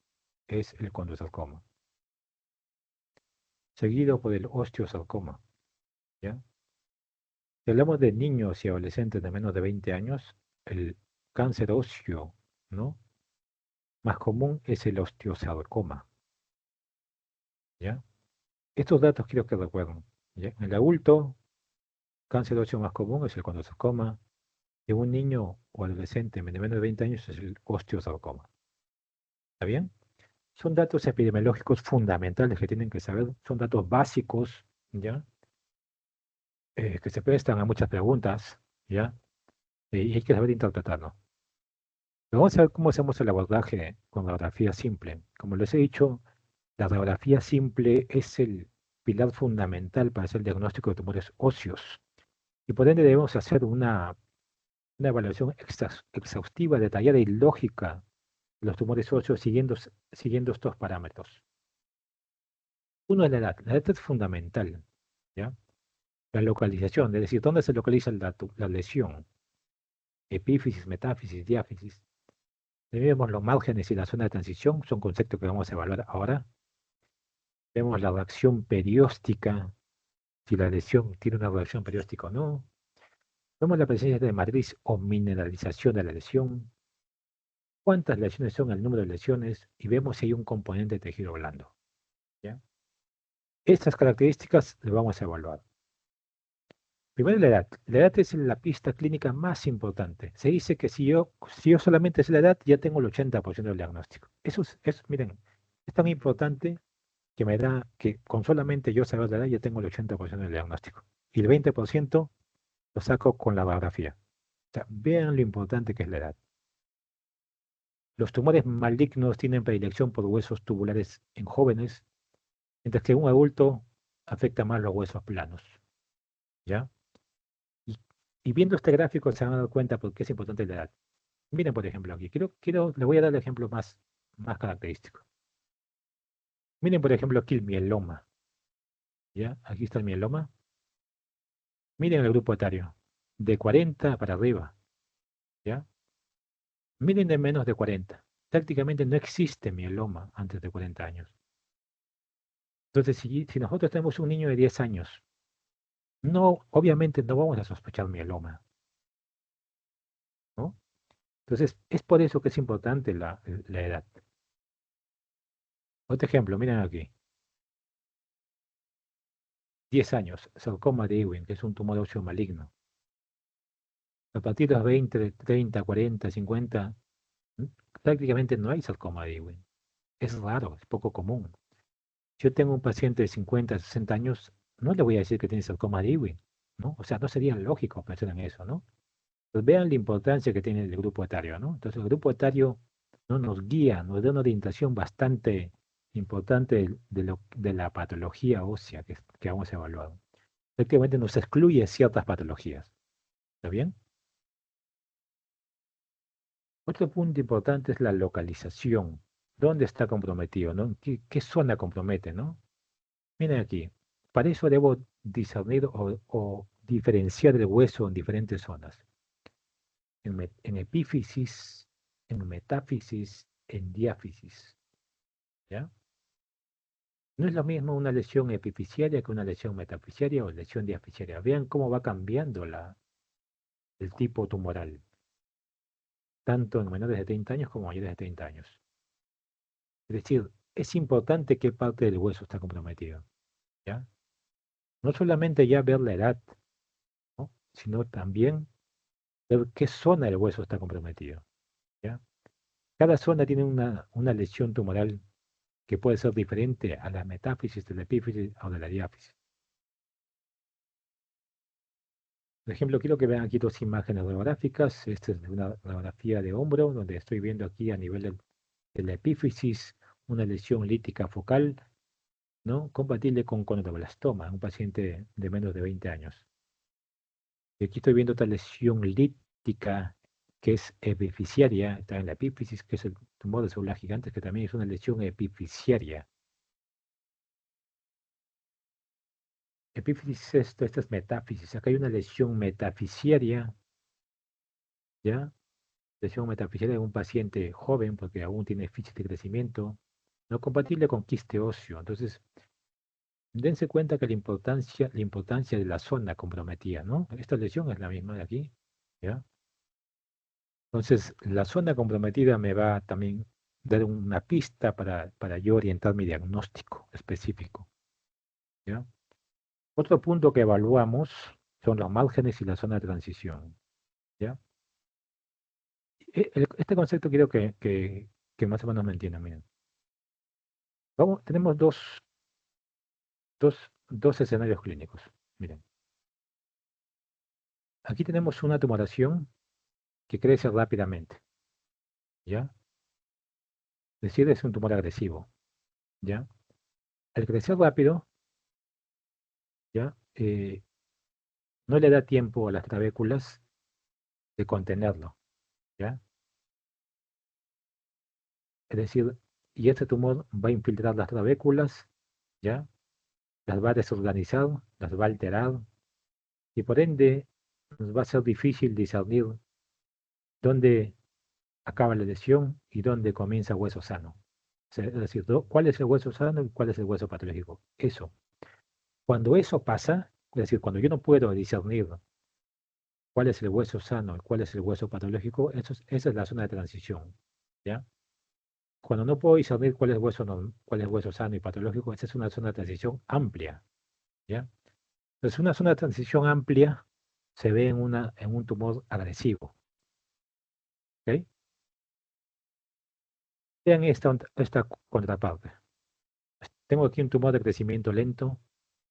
es el condrosarcoma, seguido por el osteosarcoma, ¿ya? Si hablamos de niños y adolescentes de menos de 20 años, el cáncer óseo, ¿no? Más común es el osteosarcoma, ¿ya? Estos datos quiero que recuerden, ¿ya? En el adulto, cáncer óseo más común es el condrosarcoma. De un niño o adolescente de menos de 20 años es el osteosarcoma. ¿Está bien? Son datos epidemiológicos fundamentales que tienen que saber, son datos básicos, ¿ya? Que se prestan a muchas preguntas, ¿ya? Y hay que saber interpretarlo. Pero vamos a ver cómo hacemos el abordaje con radiografía simple. Como les he dicho, la radiografía simple es el pilar fundamental para hacer el diagnóstico de tumores óseos. Y por ende debemos hacer una evaluación exhaustiva, detallada y lógica de los tumores óseos siguiendo estos parámetros. Uno es la edad. La edad es fundamental, ¿ya? La localización, es decir, dónde se localiza la lesión. Epífisis, metáfisis, diáfisis. Vemos los márgenes y la zona de transición, son conceptos que vamos a evaluar ahora. Vemos la reacción perióstica, si la lesión tiene una reacción perióstica o no. Vemos la presencia de matriz o mineralización de la lesión. Cuántas lesiones son el número de lesiones y vemos si hay un componente de tejido blando. ¿Ya? Estas características las vamos a evaluar. Primero la edad. La edad es la pista clínica más importante. Se dice que si yo solamente sé la edad, ya tengo el 80% del diagnóstico. Miren, es tan importante que me da que con solamente yo saber la edad, ya tengo el 80% del diagnóstico. Y el 20% lo saco con la radiografía. O sea, vean lo importante que es la edad. Los tumores malignos tienen predilección por huesos tubulares en jóvenes, mientras que un adulto afecta más los huesos planos. ¿Ya? Y, y viendo este gráfico se van a dar cuenta por qué es importante la edad. Miren, por ejemplo, aquí. Les voy a dar el ejemplo más característico. Miren, por ejemplo, aquí el mieloma. ¿Ya? Aquí está el mieloma. Miren el grupo etario. De 40 para arriba. ¿Ya? Miren de menos de 40. Prácticamente no existe mieloma antes de 40 años. Entonces, si nosotros tenemos un niño de 10 años, no, obviamente no vamos a sospechar mieloma, ¿no? Entonces, es por eso que es importante la edad. Otro ejemplo, miren aquí. 10 años, sarcoma de Ewing, que es un tumor óseo maligno. A partir de los 20, 30, 40, 50, ¿m? Prácticamente no hay sarcoma de Ewing. Es raro, es poco común. Si yo tengo un paciente de 50, 60 años, no le voy a decir que tiene sarcoma de Ewing, ¿no? O sea, no sería lógico pensar en eso, ¿no? Pues vean la importancia que tiene el grupo etario, ¿no? Entonces, el grupo etario no nos guía, nos da una orientación bastante importante de la patología ósea que vamos a evaluar. Efectivamente, nos excluye ciertas patologías. ¿Está bien? Otro punto importante es la localización. ¿Dónde está comprometido, no? ¿Qué zona compromete, no? Miren aquí. Para eso debo discernir o diferenciar el hueso en diferentes zonas. En epífisis, en metáfisis, en diáfisis. ¿Ya? No es lo mismo una lesión epifisiaria que una lesión metafisiaria o lesión diafisiaria. Vean cómo va cambiando el tipo tumoral, tanto en menores de 30 años como mayores de 30 años. Es decir, es importante qué parte del hueso está comprometido, ¿ya? No solamente ya ver la edad, ¿no? Sino también ver qué zona del hueso está comprometido, ¿ya? Cada zona tiene una lesión tumoral que puede ser diferente a la metáfisis, de la epífisis o de la diáfisis. Por ejemplo, quiero que vean aquí dos imágenes radiográficas. Esta es una radiografía de hombro, donde estoy viendo aquí a nivel de la epífisis una lesión lítica focal, ¿no? Compatible con conedroblastoma, un paciente de menos de 20 años. Y aquí estoy viendo otra lesión lítica que es epifisiaria, está en la epífisis, que es el tumor de células gigantes, que también es una lesión epifisiaria. Epífisis, esta es metáfisis. Acá hay una lesión metafisiaria, ¿ya? Lesión metafisiaria de un paciente joven, porque aún tiene fichas de crecimiento, no compatible con quiste óseo. Entonces, dense cuenta que la importancia de la zona comprometida, ¿no? Esta lesión es la misma de aquí, ¿ya? Entonces, la zona comprometida me va a también dar una pista para yo orientar mi diagnóstico específico, ¿ya? Otro punto que evaluamos son los márgenes y la zona de transición, ¿ya? Este concepto quiero que más o menos me entiendan, miren. Tenemos dos escenarios clínicos. Miren, aquí tenemos una tumoración que crece rápidamente, ¿ya? Es decir, es un tumor agresivo, ¿ya? Al crecer rápido, ¿ya? No le da tiempo a las trabéculas de contenerlo, ¿ya? Es decir, y este tumor va a infiltrar las trabéculas, ¿ya? Las va a desorganizar, las va a alterar, y por ende nos va a ser difícil discernir dónde acaba la lesión y dónde comienza hueso sano. Es decir, cuál es el hueso sano y cuál es el hueso patológico. Eso. Cuando eso pasa, es decir, cuando yo no puedo discernir cuál es el hueso sano y cuál es el hueso patológico, esa es la zona de transición. ¿Ya? Cuando no puedo discernir cuál es hueso, cuál es hueso sano y patológico, esa es una zona de transición amplia. ¿Ya? Entonces, una zona de transición amplia se ve en un tumor agresivo. ¿Ok? Vean esta contraparte. Tengo aquí un tumor de crecimiento lento,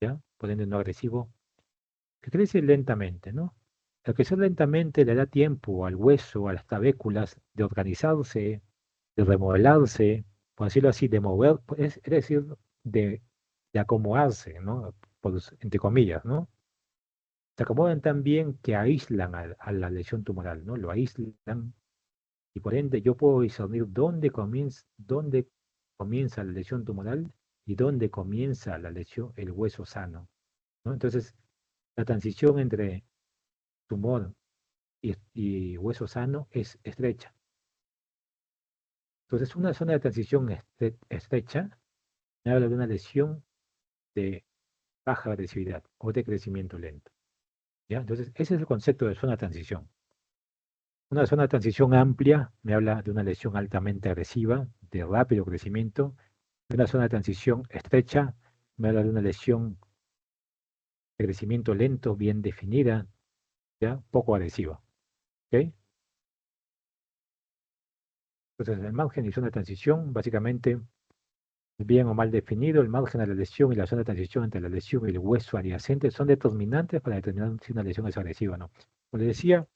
¿ya? Por ende no agresivo, que crece lentamente, ¿no? El crecer lentamente le da tiempo al hueso, a las tabéculas, de organizarse, de remodelarse, por decirlo así, de mover, es decir, de, de acomodarse, ¿no? Entre comillas, ¿no? Se acomodan tan bien que aíslan a la lesión tumoral, ¿no? Lo aíslan y por ende yo puedo discernir dónde comienza la lesión tumoral y dónde comienza la lesión, el hueso sano, ¿no? Entonces, la transición entre tumor y hueso sano es estrecha. Entonces, una zona de transición estrecha me habla de una lesión de baja agresividad o de crecimiento lento, ¿ya? Entonces, ese es el concepto de zona de transición. Una zona de transición amplia me habla de una lesión altamente agresiva, de rápido crecimiento. De una zona de transición estrecha me habla de una lesión de crecimiento lento, bien definida, ya poco agresiva. ¿Ok? Entonces, el margen y zona de transición, básicamente, bien o mal definido, el margen de la lesión y la zona de transición entre la lesión y el hueso adyacente son determinantes para determinar si una lesión es agresiva o no. Como les decía,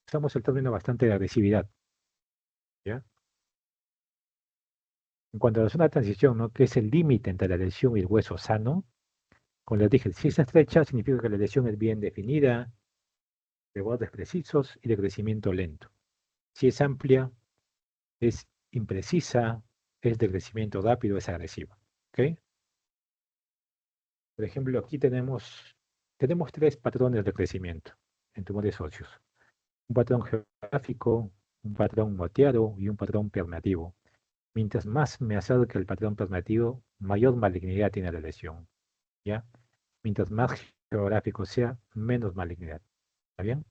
usamos el término bastante de agresividad, ¿ya? En cuanto a la zona de transición, ¿no? Que es el límite entre la lesión y el hueso sano, como les dije, si es estrecha, significa que la lesión es bien definida, de bordes precisos y de crecimiento lento. Si es amplia, es imprecisa, es de crecimiento rápido, es agresiva. ¿Ok? Por ejemplo, aquí tenemos tres patrones de crecimiento en tumores óseos. Un patrón geográfico, un patrón moteado y un patrón permeativo. Mientras más me acerque el patrón permeativo, mayor malignidad tiene la lesión, ¿ya? Mientras más geográfico sea, menos malignidad. ¿Está bien?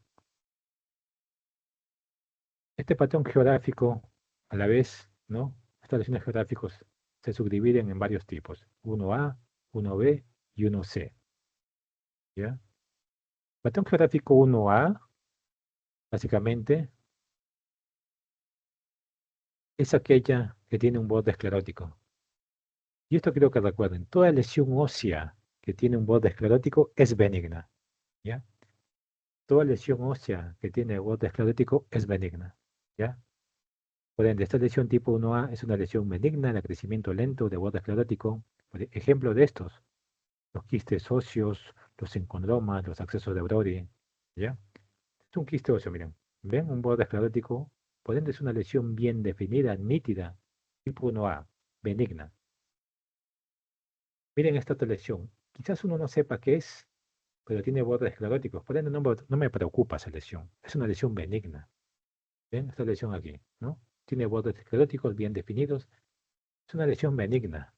Este patrón geográfico, a la vez, ¿no? Estas lesiones geográficos se subdividen en varios tipos, 1A, 1B y 1C, ¿ya? Patrón geográfico 1A, básicamente, es aquella que tiene un borde esclerótico. Y esto quiero que recuerden, toda lesión ósea que tiene un borde esclerótico es benigna, ¿ya? Toda lesión ósea que tiene borde esclerótico es benigna, ¿ya? Por ende, esta lesión tipo 1A es una lesión benigna de crecimiento lento de borde esclerótico. Por ejemplo de estos, los quistes óseos, los encondromas, los accesos de Brody, ¿ya? Es un quiste óseo, miren. ¿Ven? Un borde esclerótico. Por ende, es una lesión bien definida, nítida, tipo 1A, benigna. Miren esta otra lesión. Quizás uno no sepa qué es, pero tiene bordes escleróticos. Por ende, no me preocupa esa lesión. Es una lesión benigna. ¿Ven? Esta lesión aquí, ¿no? Tiene bordes escleróticos bien definidos. Es una lesión benigna.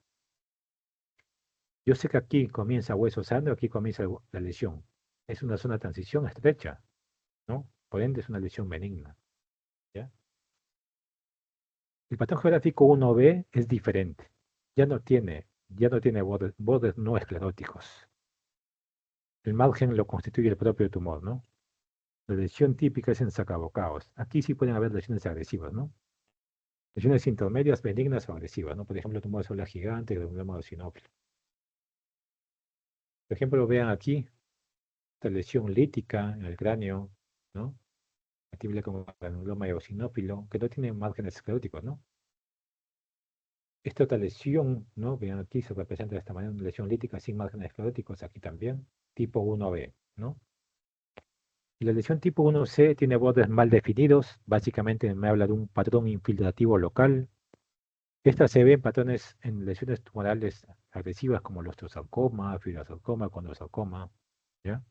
Yo sé que aquí comienza hueso sano, aquí comienza la lesión. Es una zona de transición estrecha, ¿no? Por ende, es una lesión benigna, ¿ya? El patrón geográfico 1B es diferente. Ya no tiene bordes no escleróticos. El margen lo constituye el propio tumor, ¿no? La lesión típica es en sacabocados. Aquí sí pueden haber lesiones agresivas, ¿no? Lesiones intermedias, benignas o agresivas, ¿no? Por ejemplo, tumor de célula gigante, granuloma eosinófilo. Por ejemplo, vean aquí, esta lesión lítica en el cráneo, ¿no? Compatible con granuloma eosinófilo, que no tiene márgenes escleróticos, ¿no? Esta otra lesión, ¿no? Vean aquí se representa de esta manera una lesión lítica sin márgenes escleróticos, aquí también, tipo 1B, ¿no? Y la lesión tipo 1C tiene bordes mal definidos, básicamente me habla de un patrón infiltrativo local. Estas se ven patrones en lesiones tumorales agresivas como el osteosarcoma, fibrosarcoma, condrosarcoma, ¿ya?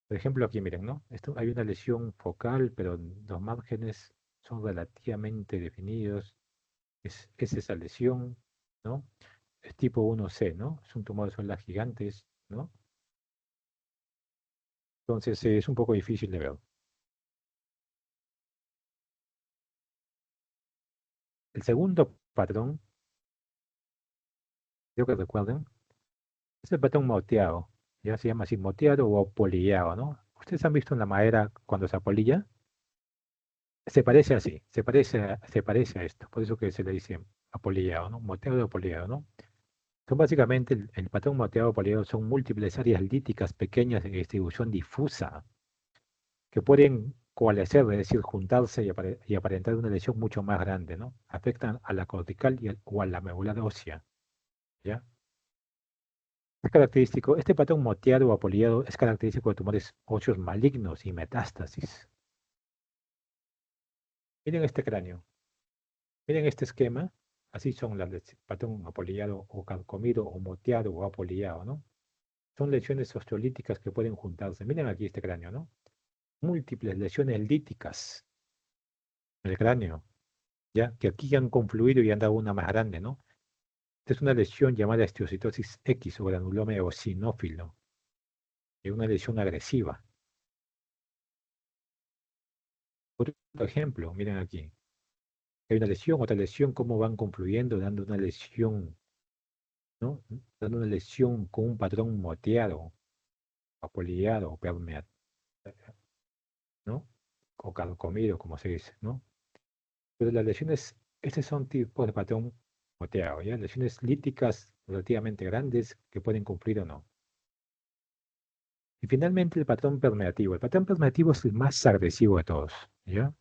Por ejemplo, aquí miren, ¿no? Hay una lesión focal, pero los márgenes son relativamente definidos. Es esa lesión, ¿no? Es tipo 1C, ¿no? Es un tumor de células gigantes, ¿no? Entonces es un poco difícil de ver. El segundo patrón, creo que recuerden, es el patrón moteado. Ya se llama así moteado o polillado, ¿no? ¿Ustedes han visto en la madera cuando se apolilla? Se parece así, se parece a esto, por eso que se le dice apolillado, ¿no? Moteado apolillado, ¿no? Son básicamente el patrón moteado apolillado son múltiples áreas líticas pequeñas de distribución difusa que pueden coalescer, es decir, juntarse y aparentar una lesión mucho más grande, ¿no? Afectan a la cortical o a la medular ósea, ¿ya? Es característico, este patrón moteado o apolillado es característico de tumores óseos malignos y metástasis. Miren este cráneo, miren este esquema, así son las patrón apolillado o carcomido o moteado o apolillado, ¿no? Son lesiones osteolíticas que pueden juntarse. Miren aquí este cráneo, ¿no? Múltiples lesiones líticas en el cráneo, ¿ya? Que aquí han confluido y han dado una más grande, ¿no? Esta es una lesión llamada esteocitosis X o granuloma eosinófilo, es una lesión agresiva. Otro ejemplo, miren aquí. Hay una lesión, otra lesión, cómo van confluyendo, dando una lesión, ¿no? Dando una lesión con un patrón moteado, apolillado, permeado, ¿no? O calcomido, como se dice, ¿no? Pero las lesiones, estos son tipos de patrón moteado, ¿ya? Lesiones líticas relativamente grandes que pueden cumplir o no. Y finalmente el patrón permeativo. El patrón permeativo es el más agresivo de todos, ¿ya?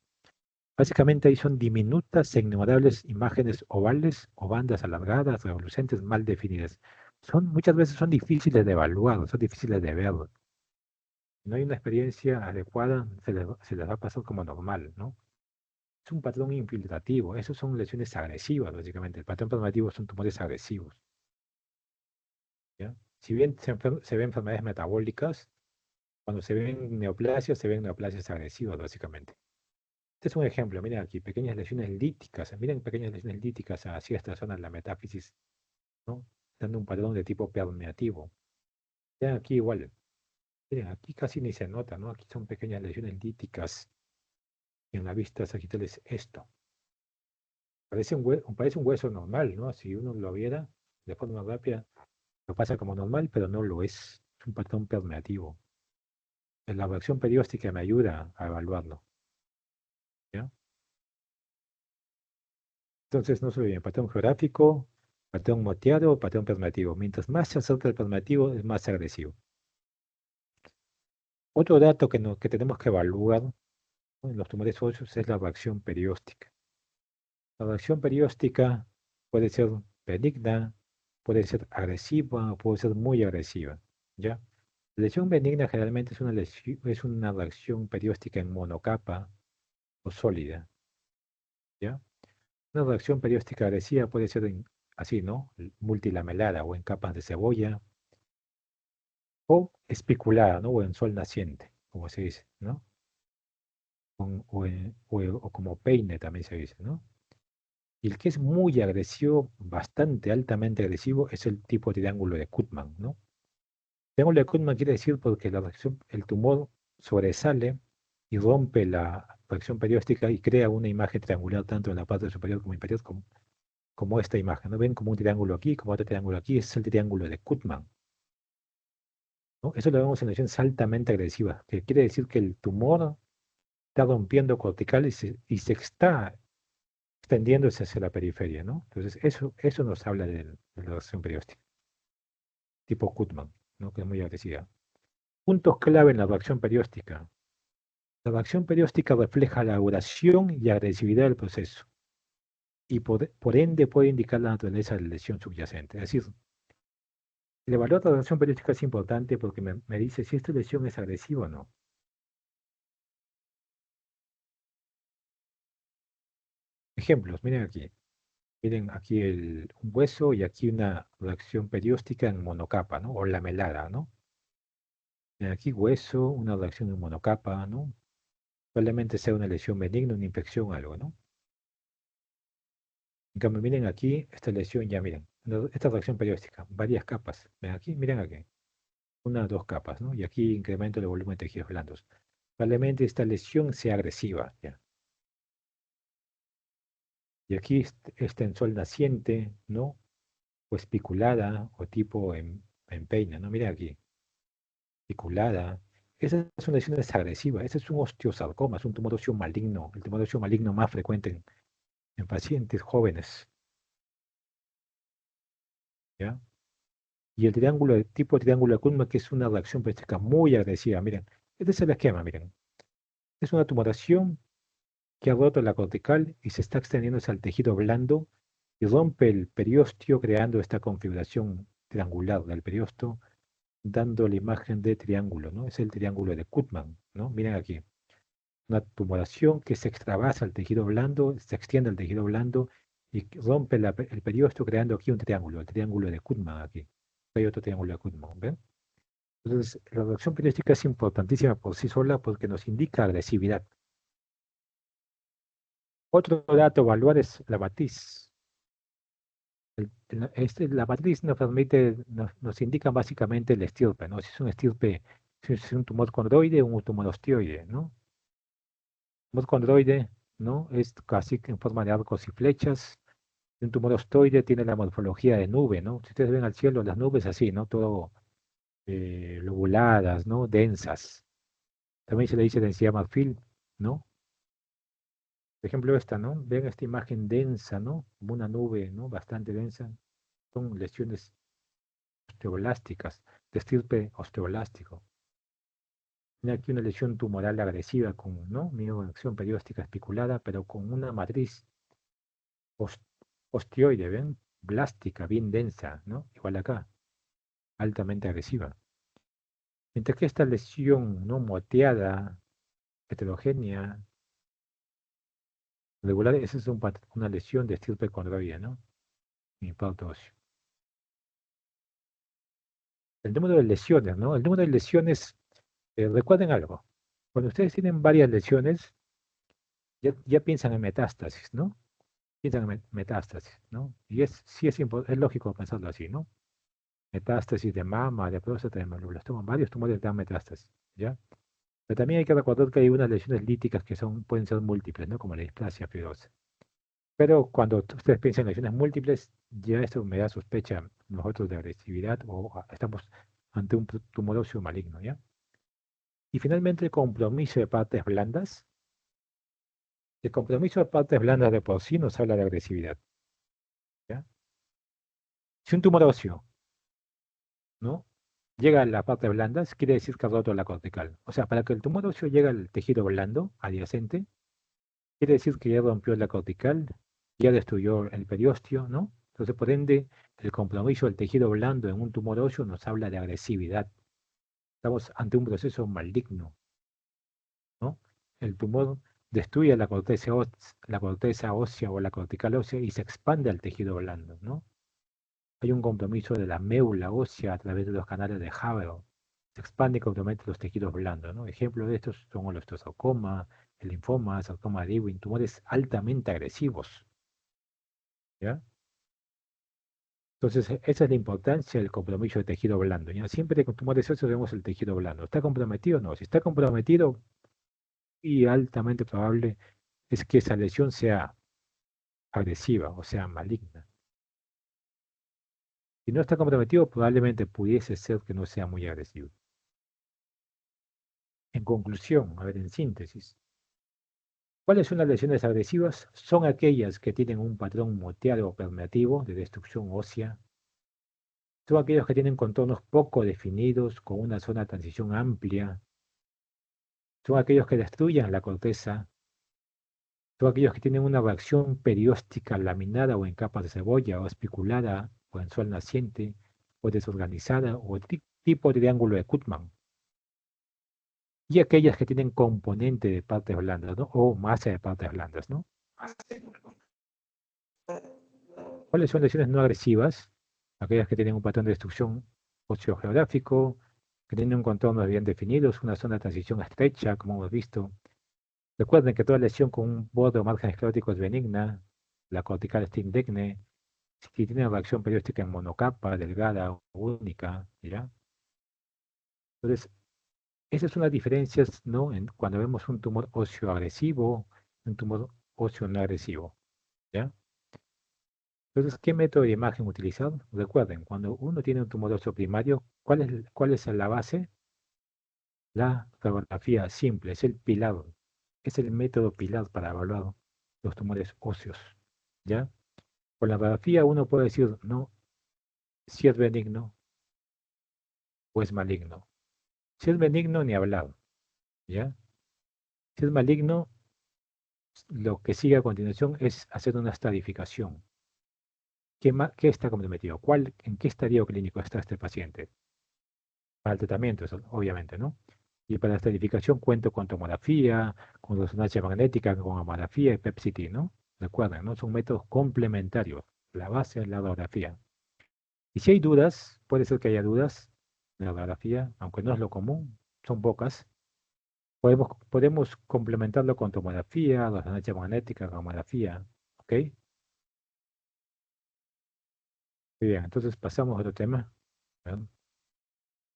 Básicamente ahí son diminutas e innumerables imágenes ovales o bandas alargadas, revolucentes, mal definidas. Muchas veces son difíciles de evaluar, son difíciles de ver. Si no hay una experiencia adecuada, se les va a pasar como normal, ¿no? Es un patrón infiltrativo, esos son lesiones agresivas, básicamente. El patrón permeativo son tumores agresivos, ¿ya? Si bien se ven enfermedades metabólicas, cuando se ven neoplasias agresivas, básicamente. Este es un ejemplo, miren aquí, pequeñas lesiones líticas, miren pequeñas lesiones líticas hacia esta zona de la metáfisis, ¿no? Dando un patrón de tipo permeativo. Miren aquí igual, miren, aquí casi ni se nota, ¿no? Aquí son pequeñas lesiones líticas en la vista sagital es esto. Parece un hueso normal, ¿no? Si uno lo viera de forma rápida, lo pasa como normal, pero no lo es. Es un patrón permeativo. La abracción perióstica me ayuda a evaluarlo, ¿ya? Entonces, no se olviden, patrón geográfico, patrón moteado, patrón permeativo. Mientras más se acerca el permeativo, es más agresivo. Otro dato que tenemos que evaluar, ¿no? En los tumores óseos es la reacción perióstica. La reacción perióstica puede ser benigna, puede ser agresiva o puede ser muy agresiva, ¿ya? La lesión benigna generalmente es una reacción perióstica en monocapa o sólida, ¿ya? Una reacción perióstica agresiva puede ser así, ¿no? Multilamelada o en capas de cebolla o espiculada, ¿no? O en sol naciente, como se dice, ¿no? O como peine también se dice, ¿no? Y el que es muy agresivo, bastante altamente agresivo, es el tipo de triángulo de Kuttmann, ¿no? Triángulo de Kuttmann quiere decir porque el tumor sobresale y rompe la fracción perióstica y crea una imagen triangular tanto en la parte superior como inferior, como esta imagen, ¿no? Ven como un triángulo aquí, como otro triángulo aquí, ese es el triángulo de Kuttmann, ¿no? Eso lo vemos en lesiones altamente agresivas, que quiere decir que el tumor está rompiendo cortical y se está extendiéndose hacia la periferia, ¿no? Entonces, eso nos habla de la reacción perióstica, tipo Kuttmann, ¿no? Que es muy agresiva. Puntos clave en la reacción perióstica. La reacción perióstica refleja la duración y agresividad del proceso y por ende puede indicar la naturaleza de la lesión subyacente. Es decir, el evaluar la reacción perióstica es importante porque me dice si esta lesión es agresiva o no. Ejemplos, miren aquí. Miren aquí un hueso y aquí una reacción perióstica en monocapa, ¿no? O lamelada, ¿no? Miren aquí hueso, una reacción en monocapa, ¿no? Probablemente sea una lesión benigna, una infección o algo, ¿no? En cambio, miren aquí, esta lesión, ya miren, esta reacción perióstica, varias capas. Ven aquí, miren aquí, una o dos capas, ¿no? Y aquí incremento el volumen de tejidos blandos. Probablemente esta lesión sea agresiva, ¿ya? Y aquí está en sol naciente, ¿no? O espiculada, o tipo en peina, ¿no? Miren aquí, espiculada. esa es una lesión desagresiva, ese es un osteosarcoma, es un tumor óseo maligno, el tumor óseo maligno más frecuente en pacientes jóvenes, ¿ya? Y el triángulo, de tipo triángulo de Kuhlmann, que es una reacción perística muy agresiva, miren, este es el esquema, miren, es una tumoración que ha roto la cortical y se está extendiendo hacia el tejido blando y rompe el periósteo creando esta configuración triangular del periósteo, dando la imagen de triángulo, ¿no? Es el triángulo de Kuhlmann, ¿no? Miren aquí, una tumoración que se extravasa al tejido blando, se extiende al tejido blando y rompe el periósteo creando aquí un triángulo, el triángulo de Kuhlmann aquí. Hay otro triángulo de Kuhlmann, ¿ven? Entonces, la reacción perióstica es importantísima por sí sola porque nos indica agresividad. Otro dato a evaluar es la matriz. La matriz nos permite, nos indica básicamente el estirpe, ¿no? Si es un estirpe, si es un tumor condroide o un tumor osteoide, ¿no? Tumor condroide, ¿no? Es casi que en forma de arcos y flechas. Un tumor osteoide tiene la morfología de nube, ¿no? Si ustedes ven al cielo, las nubes así, ¿no? Todo lobuladas, ¿no? Densas. También se le dice densidad marfil, ¿no? Por ejemplo, esta, ¿no? Ven esta imagen densa, ¿no? Como una nube, ¿no? Bastante densa. Son lesiones osteoblásticas, de estirpe osteoblástico. Tiene aquí una lesión tumoral agresiva con, ¿no? Mioacción perióstica especulada, pero con una matriz os- osteoide, ¿ven? Blástica, bien densa, ¿no? Igual acá, altamente agresiva. Mientras que esta lesión, ¿no? Moteada, heterogénea, regular, esa es una lesión de estirpe condroide, ¿no? Impacto óseo. El número de lesiones, ¿no? El número de lesiones, recuerden algo. Cuando ustedes tienen varias lesiones, ya piensan en metástasis, ¿no? Piensan en metástasis, ¿no? Y sí es lógico pensarlo así, ¿no? Metástasis de mama, de próstata, de medulloblastoma, varios tumores dan metástasis, ¿ya? Pero también hay que recordar que hay unas lesiones líticas que pueden ser múltiples, ¿no? Como la displasia fibrosa. Pero cuando ustedes piensan en lesiones múltiples, ya esto me da sospecha nosotros de agresividad o estamos ante un tumor óseo maligno, ¿ya? Y finalmente el compromiso de partes blandas. El compromiso de partes blandas de por sí nos habla de agresividad, ¿ya? Si un tumor óseo, ¿no? Llega a las partes blandas, quiere decir que ha roto la cortical. O sea, para que el tumor óseo llegue al tejido blando adyacente, quiere decir que ya rompió la cortical, ya destruyó el periósteo, ¿no? Entonces, por ende, el compromiso del tejido blando en un tumor óseo nos habla de agresividad. Estamos ante un proceso maligno, ¿no? El tumor destruye la corteza ósea o la cortical ósea y se expande al tejido blando, ¿no? Hay un compromiso de la médula ósea a través de los canales de Haber. Se expande y compromete los tejidos blandos, ¿no? Ejemplos de estos son el osteosarcoma, el linfoma, sarcoma de Ewing, tumores altamente agresivos, ¿ya? Entonces, esa es la importancia del compromiso del tejido blando, ¿ya? Siempre con tumores óseos vemos el tejido blando. ¿Está comprometido? No. Si está comprometido, y altamente probable es que esa lesión sea agresiva, o sea, maligna. Si no está comprometido, probablemente pudiese ser que no sea muy agresivo. En conclusión, a ver, en síntesis, ¿cuáles son las lesiones agresivas? Son aquellas que tienen un patrón moteado o permeativo de destrucción ósea. Son aquellos que tienen contornos poco definidos, con una zona de transición amplia. Son aquellos que destruyen la corteza. Son aquellos que tienen una reacción perióstica laminada o en capas de cebolla, o espiculada, o en sol naciente, o desorganizada, o tipo triángulo de Kuhlmann. Y aquellas que tienen componente de partes blandas, ¿no? O masa de partes blandas, ¿no? ¿Cuáles son lesiones no agresivas? Aquellas que tienen un patrón de destrucción osteogeográfico, que tienen un contorno bien definido, una zona de transición estrecha, como hemos visto. Recuerden que toda lesión con un borde o margen esclerótico es benigna, la cortical es indigne, si tiene reacción perióstica en monocapa, delgada o única, ¿ya? Entonces, esas son las diferencias, ¿no? Cuando vemos un tumor óseo agresivo, un tumor óseo no agresivo, ¿ya? Entonces, ¿qué método de imagen utilizar? Recuerden, cuando uno tiene un tumor óseo primario, ¿cuál es la base? La radiografía simple es el pilar, es el método pilar para evaluar los tumores óseos, ¿ya? Con la radiografía uno puede decir, no, si es benigno o es maligno. Si es benigno, ni hablar, ¿ya? Si es maligno, lo que sigue a continuación es hacer una estratificación. ¿Qué está comprometido? ¿En qué estadio clínico está este paciente? Para el tratamiento, eso, obviamente, ¿no? Y para la estratificación cuento con tomografía, con resonancia magnética, con mamografía y PET-CT, ¿no? Recuerden, ¿no? Son métodos complementarios. La base es la radiografía. Y si hay dudas, puede ser que haya dudas de la radiografía, aunque no es lo común, son pocas. Podemos complementarlo con tomografía, resonancia magnética, mamografía, ¿ok? Muy bien, entonces pasamos a otro tema. ¿Verdad?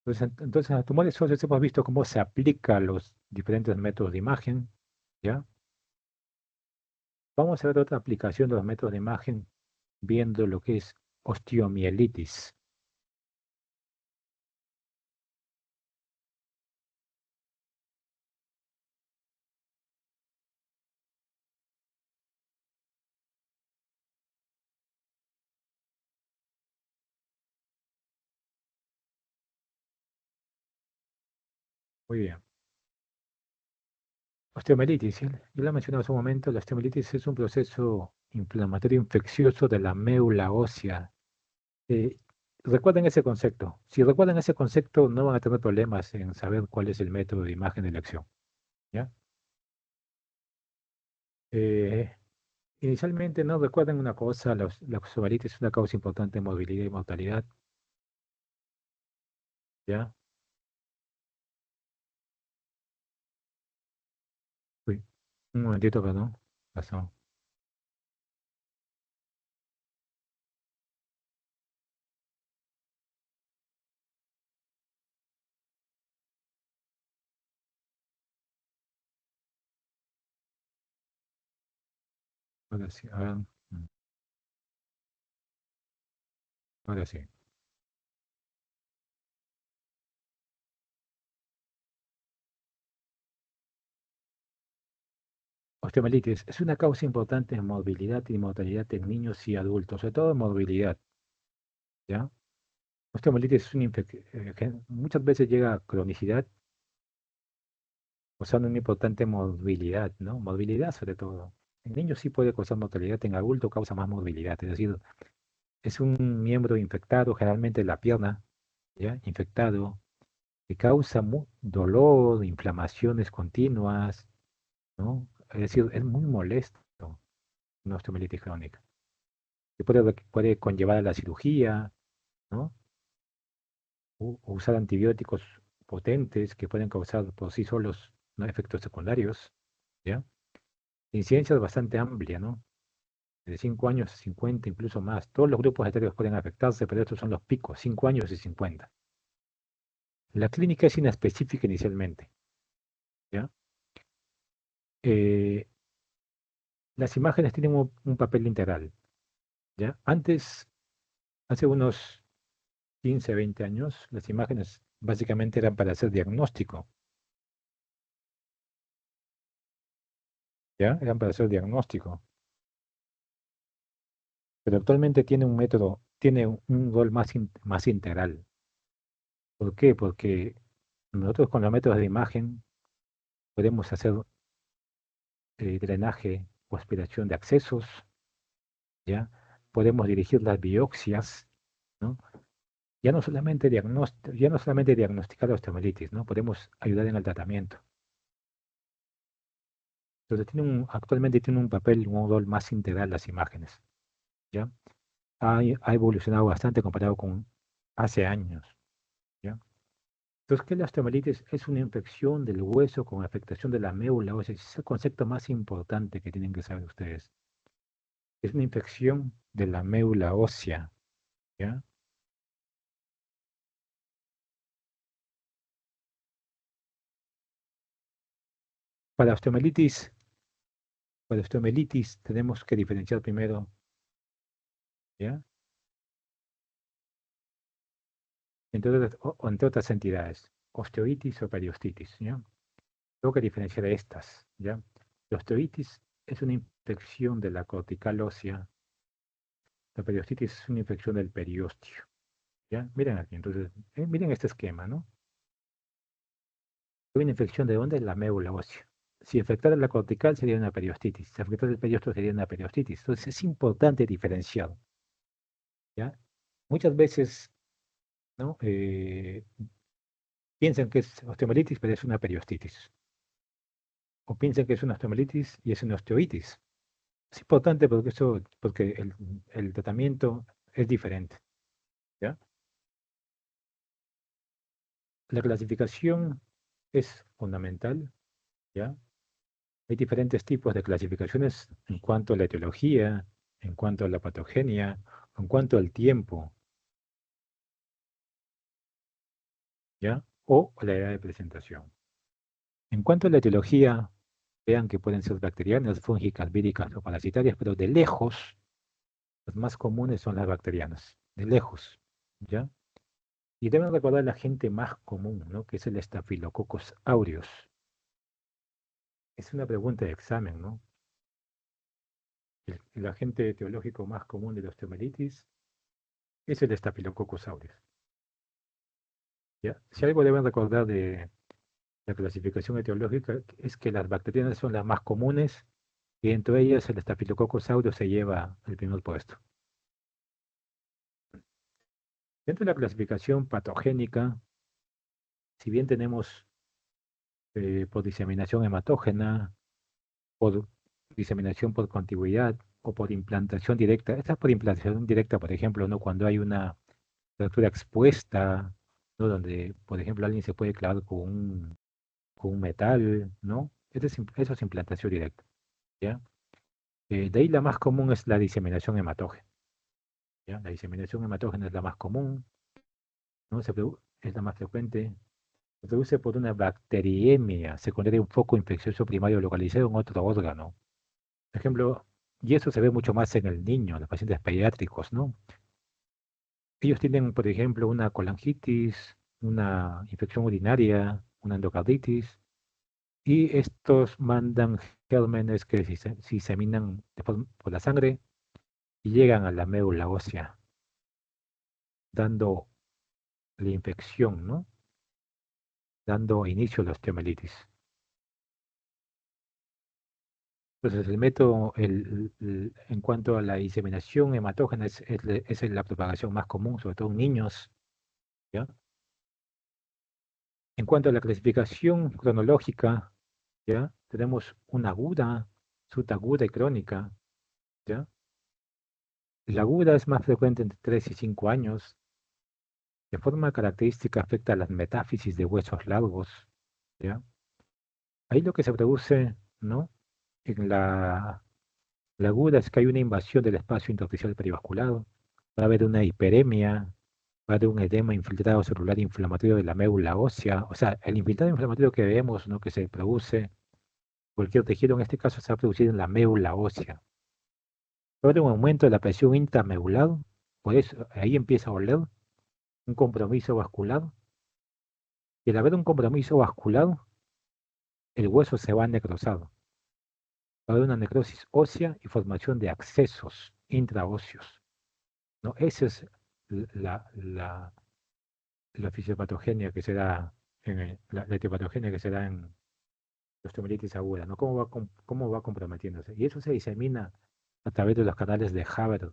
Entonces, en los tumores óseos hemos visto cómo se aplican los diferentes métodos de imagen, ¿ya? Vamos a ver otra aplicación de los métodos de imagen viendo lo que es osteomielitis. Muy bien. Osteomielitis, ¿sí? Yo la mencioné hace un momento, la osteomielitis es un proceso inflamatorio infeccioso de la médula ósea. Eh, recuerden ese concepto. Si recuerdan ese concepto, no van a tener problemas en saber cuál es el método de imagen de elección, ¿ya? Eh, Inicialmente, no recuerden una cosa, la osteomielitis es una causa importante de movilidad y mortalidad, ¿ya? Uy, un momentito, perdón. Pasó. Ahora sí, a ver, ahora sí. Osteomielitis es una causa importante en movilidad y mortalidad en niños y adultos, sobre todo en movilidad, ¿ya? Osteomielitis es una infección que muchas veces llega a cronicidad, causando una importante movilidad, ¿no? Movilidad sobre todo. En niños sí puede causar mortalidad, en adultos causa más movilidad, es decir, es un miembro infectado, generalmente la pierna, ¿ya? Infectado, que causa dolor, inflamaciones continuas, ¿no? Es decir, es muy molesto una osteomielitis crónica, que puede conllevar a la cirugía, ¿no? O usar antibióticos potentes que pueden causar por sí solos, ¿no? Efectos secundarios, ¿ya? Incidencia es bastante amplia, ¿no? De 5 años a 50, incluso más. Todos los grupos etarios pueden afectarse, pero estos son los picos, 5 años y 50. La clínica es inespecífica inicialmente, ¿ya? Eh, las imágenes tienen un papel integral, ¿ya? Antes, hace unos 15, 20 años, las imágenes básicamente eran para hacer diagnóstico, ¿ya? Eran para hacer diagnóstico. Pero actualmente tiene un método, tiene un rol más integral. ¿Por qué? Porque nosotros con los métodos de imagen podemos hacer drenaje o aspiración de accesos, ¿ya? Podemos dirigir las biopsias, ¿no? Ya no solamente diagnosticar la osteomelitis, ¿no? Podemos ayudar en el tratamiento. Entonces actualmente tiene un papel, un rol más integral las imágenes, ¿ya? Ha evolucionado bastante comparado con hace años, ¿ya? Entonces, ¿qué es la osteomelitis? Es una infección del hueso con afectación de la médula ósea. Ese es el concepto más importante que tienen que saber ustedes. Es una infección de la médula ósea, ¿ya? Para osteomelitis, para osteomelitis tenemos que diferenciar primero, ¿ya? Entre otras entidades. osteoitis o periostitis, ¿ya? Tengo que diferenciar estas, ¿ya? La osteoitis es una infección de la cortical ósea. La periostitis es una infección del periostio, ¿ya? Miren aquí, entonces, miren este esquema, ¿no? Una infección de dónde? La médula ósea. Si afectara la cortical sería una periostitis. Si afectara el periostio sería una periostitis. Entonces es importante diferenciar, ¿ya? Muchas veces, ¿no? Piensan que es osteomelitis, pero es una periostitis. O piensan que es una osteomelitis y es una osteoitis. Es importante porque porque el tratamiento es diferente, ¿ya? La clasificación es fundamental, ¿ya? Hay diferentes tipos de clasificaciones en cuanto a la etiología, en cuanto a la patogenia, en cuanto al tiempo, ¿ya? O la edad de presentación. En cuanto a la etiología, vean que pueden ser bacterianas, fúngicas, víricas o parasitarias, pero de lejos, las más comunes son las bacterianas, de lejos, ¿ya? Y deben recordar la gente más común, ¿no? Que es el Staphylococcus aureus. Es una pregunta de examen, ¿no? El agente etiológico más común de la osteomelitis es el Staphylococcus aureus, ¿ya? Si algo deben recordar de la clasificación etiológica es que las bacterianas son las más comunes y entre ellas el Staphylococcus aureus se lleva el primer puesto. Dentro de la clasificación patogénica, si bien tenemos por diseminación hematógena, por diseminación por contigüidad o por implantación directa. Esta es por implantación directa, por ejemplo, ¿no? Cuando hay una fractura expuesta, ¿no? Donde, por ejemplo, alguien se puede clavar con un metal, ¿no? Eso es implantación directa, ¿ya? De ahí la más común es la diseminación hematógena, ¿ya? La diseminación hematógena es la más común, ¿no? Es la más frecuente. Se produce por una bacteriemia secundaria a un foco infeccioso primario localizado en otro órgano. Por ejemplo, y eso se ve mucho más en el niño, en los pacientes pediátricos, ¿no? Ellos tienen, por ejemplo, una colangitis, una infección urinaria, una endocarditis, y estos mandan gérmenes que se diseminan por la sangre y llegan a la médula ósea, dando la infección, ¿no? Dando inicio a la osteomelitis. Entonces, el método, en cuanto a la diseminación hematógena, es la propagación más común, sobre todo en niños, ¿ya? En cuanto a la clasificación cronológica, ¿ya? Tenemos una aguda, subaguda y crónica, ¿ya? La aguda es más frecuente entre 3 y 5 años. De forma característica afecta a las metáfisis de huesos largos, ¿ya? Ahí lo que se produce, ¿no? En la aguda es que hay una invasión del espacio intersticial perivascular, va a haber una hiperemia, va a haber un edema infiltrado celular inflamatorio de la médula ósea, o sea, el infiltrado inflamatorio que vemos, ¿no? Que se produce cualquier tejido, en este caso se va a producir en la médula ósea. Va a haber un aumento de la presión intramedular, por eso ahí empieza a oler un compromiso vascular, y al haber un compromiso vascular, el hueso se va a necrosar. Va a haber una necrosis ósea y formación de abscesos intraóseos, ¿no? Esa es la fisiopatogenia que se da, la etiopatogenia que se da en la osteomelitis aguda, ¿no? Cómo va comprometiéndose. Y eso se disemina a través de los canales de Haber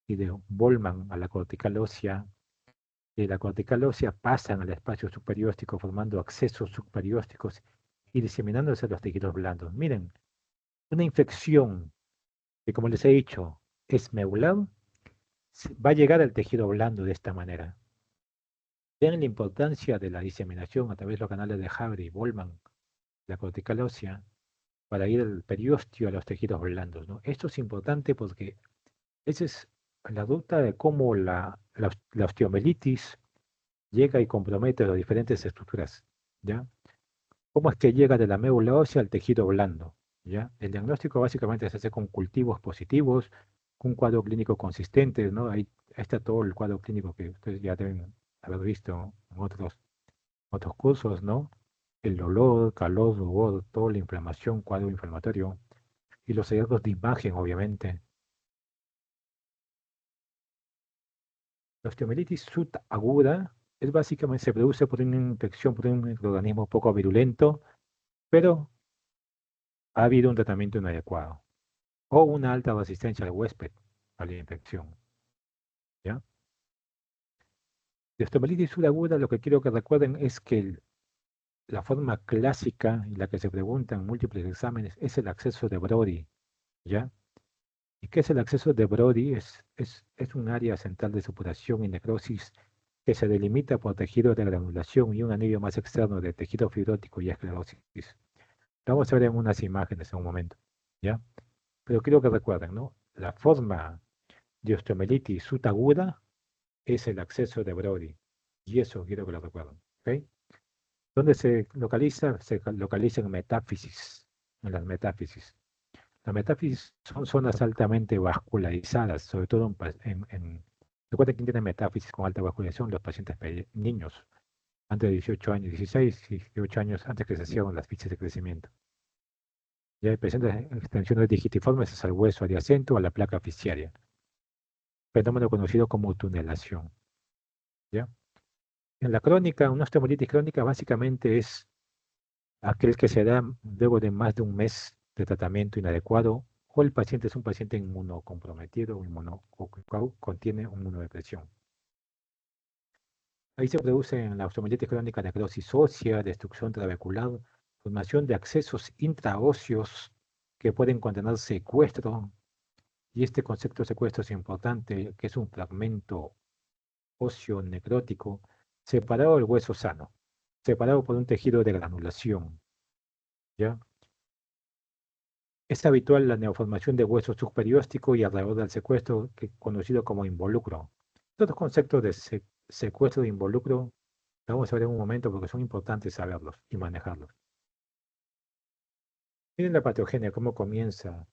y de Bolman a la cortical ósea, y de la cortical ósea pasan al espacio subperióstico formando accesos subperiósticos y diseminándose a los tejidos blandos. Miren, una infección que, como les he dicho, es medular, va a llegar al tejido blando de esta manera. Vean la importancia de la diseminación a través de los canales de Haber y Bolman, la cortical ósea, para ir del periósteo a los tejidos blandos, ¿no? Esto es importante porque esa es la ruta de cómo la osteomelitis llega y compromete las diferentes estructuras, ¿ya? ¿Cómo es que llega de la médula ósea al tejido blando? ¿Ya? El diagnóstico básicamente se hace con cultivos positivos, con un cuadro clínico consistente, ¿no? Ahí está todo el cuadro clínico que ustedes ya deben haber visto en otros cursos, ¿no? El dolor, calor, rubor, toda la inflamación, cuadro inflamatorio y los hallazgos de imagen, obviamente. La osteomielitis subaguda es básicamente se produce por una infección por un microorganismo poco virulento, pero ha habido un tratamiento inadecuado o una alta resistencia al huésped a la infección, ¿ya? De osteomielitis subaguda lo que quiero que recuerden es que la forma clásica y la que se pregunta en múltiples exámenes es el acceso de Brody, ¿ya? ¿Y qué es el acceso de Brody? Es un área central de supuración y necrosis que se delimita por tejido de granulación y un anillo más externo de tejido fibrótico y esclerosis. Lo vamos a ver en unas imágenes en un momento, ¿ya? Pero quiero que recuerden, ¿no? La forma de osteomelitis sutaguda es el acceso de Brody. Y eso quiero que lo recuerden, ¿ok? ¿Dónde se localiza? Se localiza en metáfisis, en las metáfisis. Las metáfisis son zonas altamente vascularizadas, sobre todo recuerden quién tiene metáfisis con alta vascularización, los pacientes niños, antes de 18 años, 16 y 18 años antes que se cierren las fichas de crecimiento. Ya hay presentes extensiones digitiformes hacia el hueso adyacente o a la placa fasciaria, fenómeno conocido como tunelación. ¿Ya? En la crónica, una osteomelitis crónica básicamente es aquel que se da luego de más de un mes de tratamiento inadecuado o el paciente es un paciente inmunocomprometido o que contiene inmunodepresión. Ahí se produce en la osteomelitis crónica necrosis ósea, destrucción trabecular, formación de accesos intraóseos que pueden contener secuestro, y este concepto de secuestro es importante, que es un fragmento óseo necrótico separado del hueso sano, separado por un tejido de granulación, ¿ya? Es habitual la neoformación de hueso subperióstico y alrededor del secuestro, conocido como involucro. Estos conceptos de secuestro de involucro, lo vamos a ver en un momento porque son importantes saberlos y manejarlos. Miren la patogenia, cómo comienza.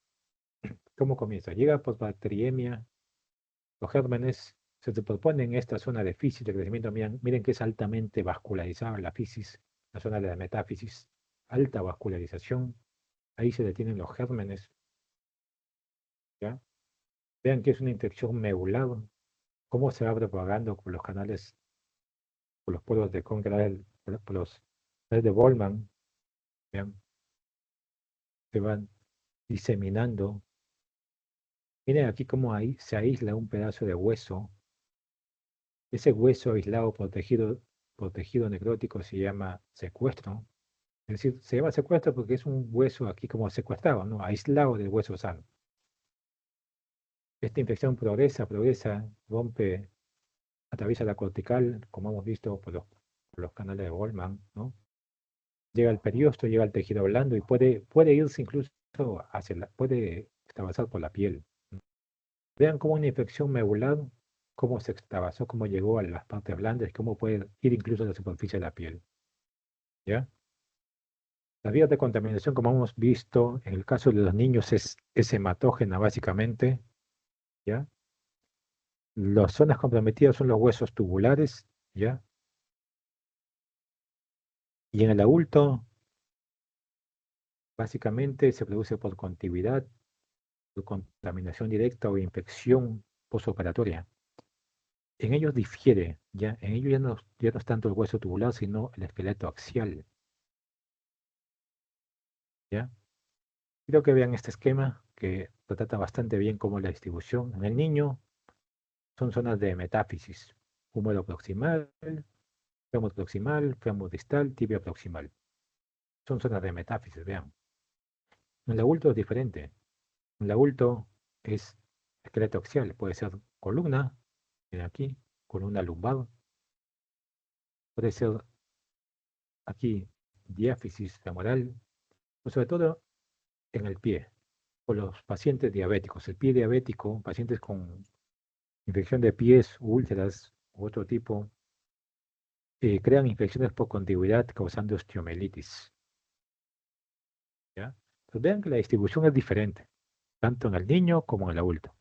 ¿Cómo comienza? Llega por bacteriemia, los gérmenes se proponen en esta zona de fisis de crecimiento. Miren que es altamente vascularizada la fisis, la zona de la metáfisis, alta vascularización. Ahí se detienen los gérmenes, ¿ya? Vean que es una infección medular, cómo se va propagando por los canales, por los poros de Congreve, por los canales de Bolman, vean, se van diseminando. Miren aquí cómo ahí se aísla un pedazo de hueso. Ese hueso aislado protegido necrótico se llama secuestro. Es decir, se llama secuestro porque es un hueso aquí como secuestrado, ¿no? Aislado del hueso sano. Esta infección progresa, rompe, atraviesa la cortical, como hemos visto por los canales de Goldman, ¿no? Llega al periósteo, llega al tejido blando y puede irse incluso puede extravasar por la piel. Vean cómo una infección medular, cómo se extravasó, cómo llegó a las partes blandas, cómo puede ir incluso a la superficie de la piel, ¿ya? Las vías de contaminación, como hemos visto, en el caso de los niños es hematógena básicamente, ¿ya? Las zonas comprometidas son los huesos tubulares, ¿ya? Y en el adulto, básicamente se produce por contigüidad, por contaminación directa o infección postoperatoria. En ellos difiere, ¿ya? En ellos ya no es tanto el hueso tubular, sino el esqueleto axial, ¿ya? Creo que vean este esquema que retrata bastante bien cómo es la distribución. En el niño son zonas de metáfisis, húmero proximal, fémur proximal, fémur distal, tibia proximal. Son zonas de metáfisis, vean. En el adulto es diferente. En el adulto es esqueleto axial, puede ser columna, miren aquí, columna lumbar, puede ser aquí diáfisis femoral, o sobre todo en el pie, o los pacientes diabéticos. El pie diabético, pacientes con infección de pies, úlceras u otro tipo, crean infecciones por contigüidad causando osteomelitis, ¿ya? Entonces vean que la distribución es diferente, tanto en el niño como en el adulto.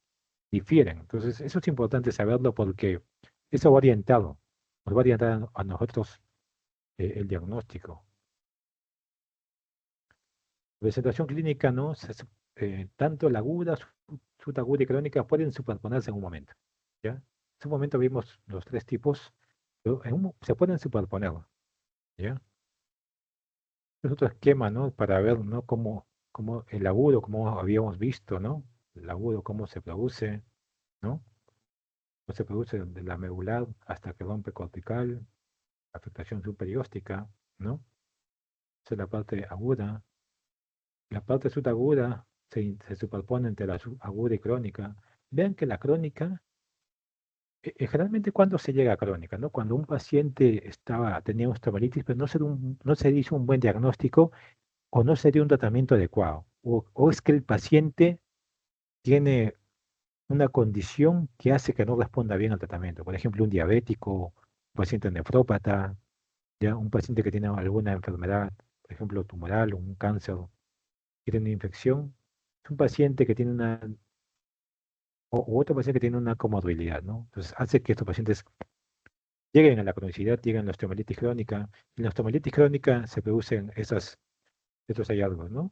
Difieren. Entonces, eso es importante saberlo porque eso va orientado, nos va a orientar a nosotros el diagnóstico. Presentación clínica, ¿no? Tanto la aguda, subaguda y crónica pueden superponerse en un momento, ¿ya? En un momento vimos los tres tipos, pero se pueden superponer, ¿ya? Es otro esquema, ¿no? Para ver, ¿no? Cómo el agudo, como habíamos visto, ¿no? El agudo, cómo se produce, ¿no? Cómo se produce de la medular hasta que rompe cortical, afectación superióstica, ¿no? Esa es la parte aguda. La parte subaguda se superpone entre la subaguda y crónica. Vean que la crónica, generalmente cuando se llega a crónica, ¿no? Cuando un paciente tenía osteomelitis, pero no se hizo un buen diagnóstico o no se dio un tratamiento adecuado. O es que el paciente tiene una condición que hace que no responda bien al tratamiento. Por ejemplo, un diabético, un paciente nefrópata, ya un paciente que tiene alguna enfermedad, por ejemplo, tumoral, un cáncer, que tiene una infección. Es un paciente que tiene u otro paciente que tiene una comorbilidad, ¿no? Entonces hace que estos pacientes lleguen a la cronicidad, lleguen a la osteomelitis crónica. En la osteomelitis crónica se producen estos hallazgos, ¿no?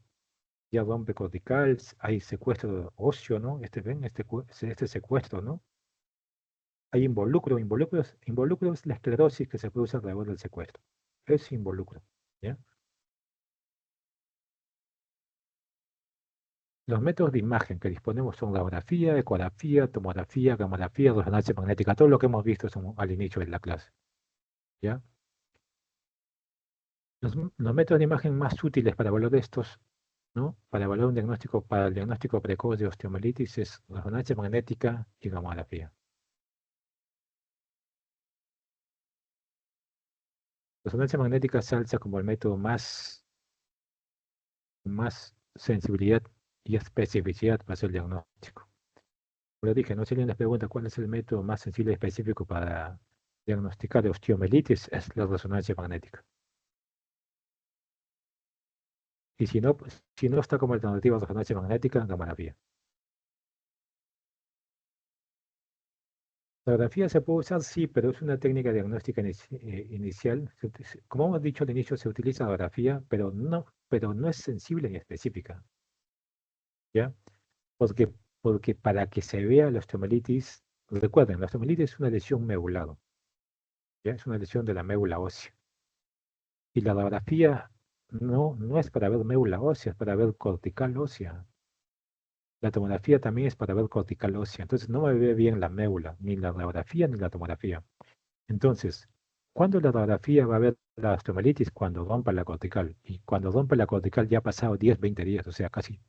Ya rompe cortical, hay secuestro óseo, ¿no? ¿Ven? Este secuestro, ¿no? Hay involucro es la esclerosis que se produce alrededor del secuestro. Es involucro, ¿ya? Los métodos de imagen que disponemos son radiografía, ecografía, tomografía, gamografía, resonancia magnética, todo lo que hemos visto al inicio de la clase, ¿ya? Los métodos de imagen más útiles para evaluar estos, ¿no? Para evaluar para el diagnóstico precoz de osteomelitis es resonancia magnética y gamografía. Resonancia magnética se alza como el método más sensibilidad y especificidad para hacer el diagnóstico. Como dije, no, si alguien les pregunta cuál es el método más sensible y específico para diagnosticar osteomelitis, es la resonancia magnética. Y si no está como alternativa a resonancia magnética, gamografía. La radiografía se puede usar, sí, pero es una técnica diagnóstica inicial. Como hemos dicho al inicio, se utiliza la radiografía, pero no es sensible ni específica, ¿ya? Porque, porque para que se vea la osteomelitis, recuerden, la osteomelitis es una lesión medular, ¿ya? Es una lesión de la médula ósea. Y la radiografía no es para ver médula ósea, es para ver cortical ósea. La tomografía también es para ver cortical ósea. Entonces no me ve bien la médula, ni la radiografía ni la tomografía. Entonces, ¿cuándo la radiografía va a ver la osteomelitis? Cuando rompa la cortical. Y cuando rompa la cortical ya ha pasado 10, 20 días, o sea, casi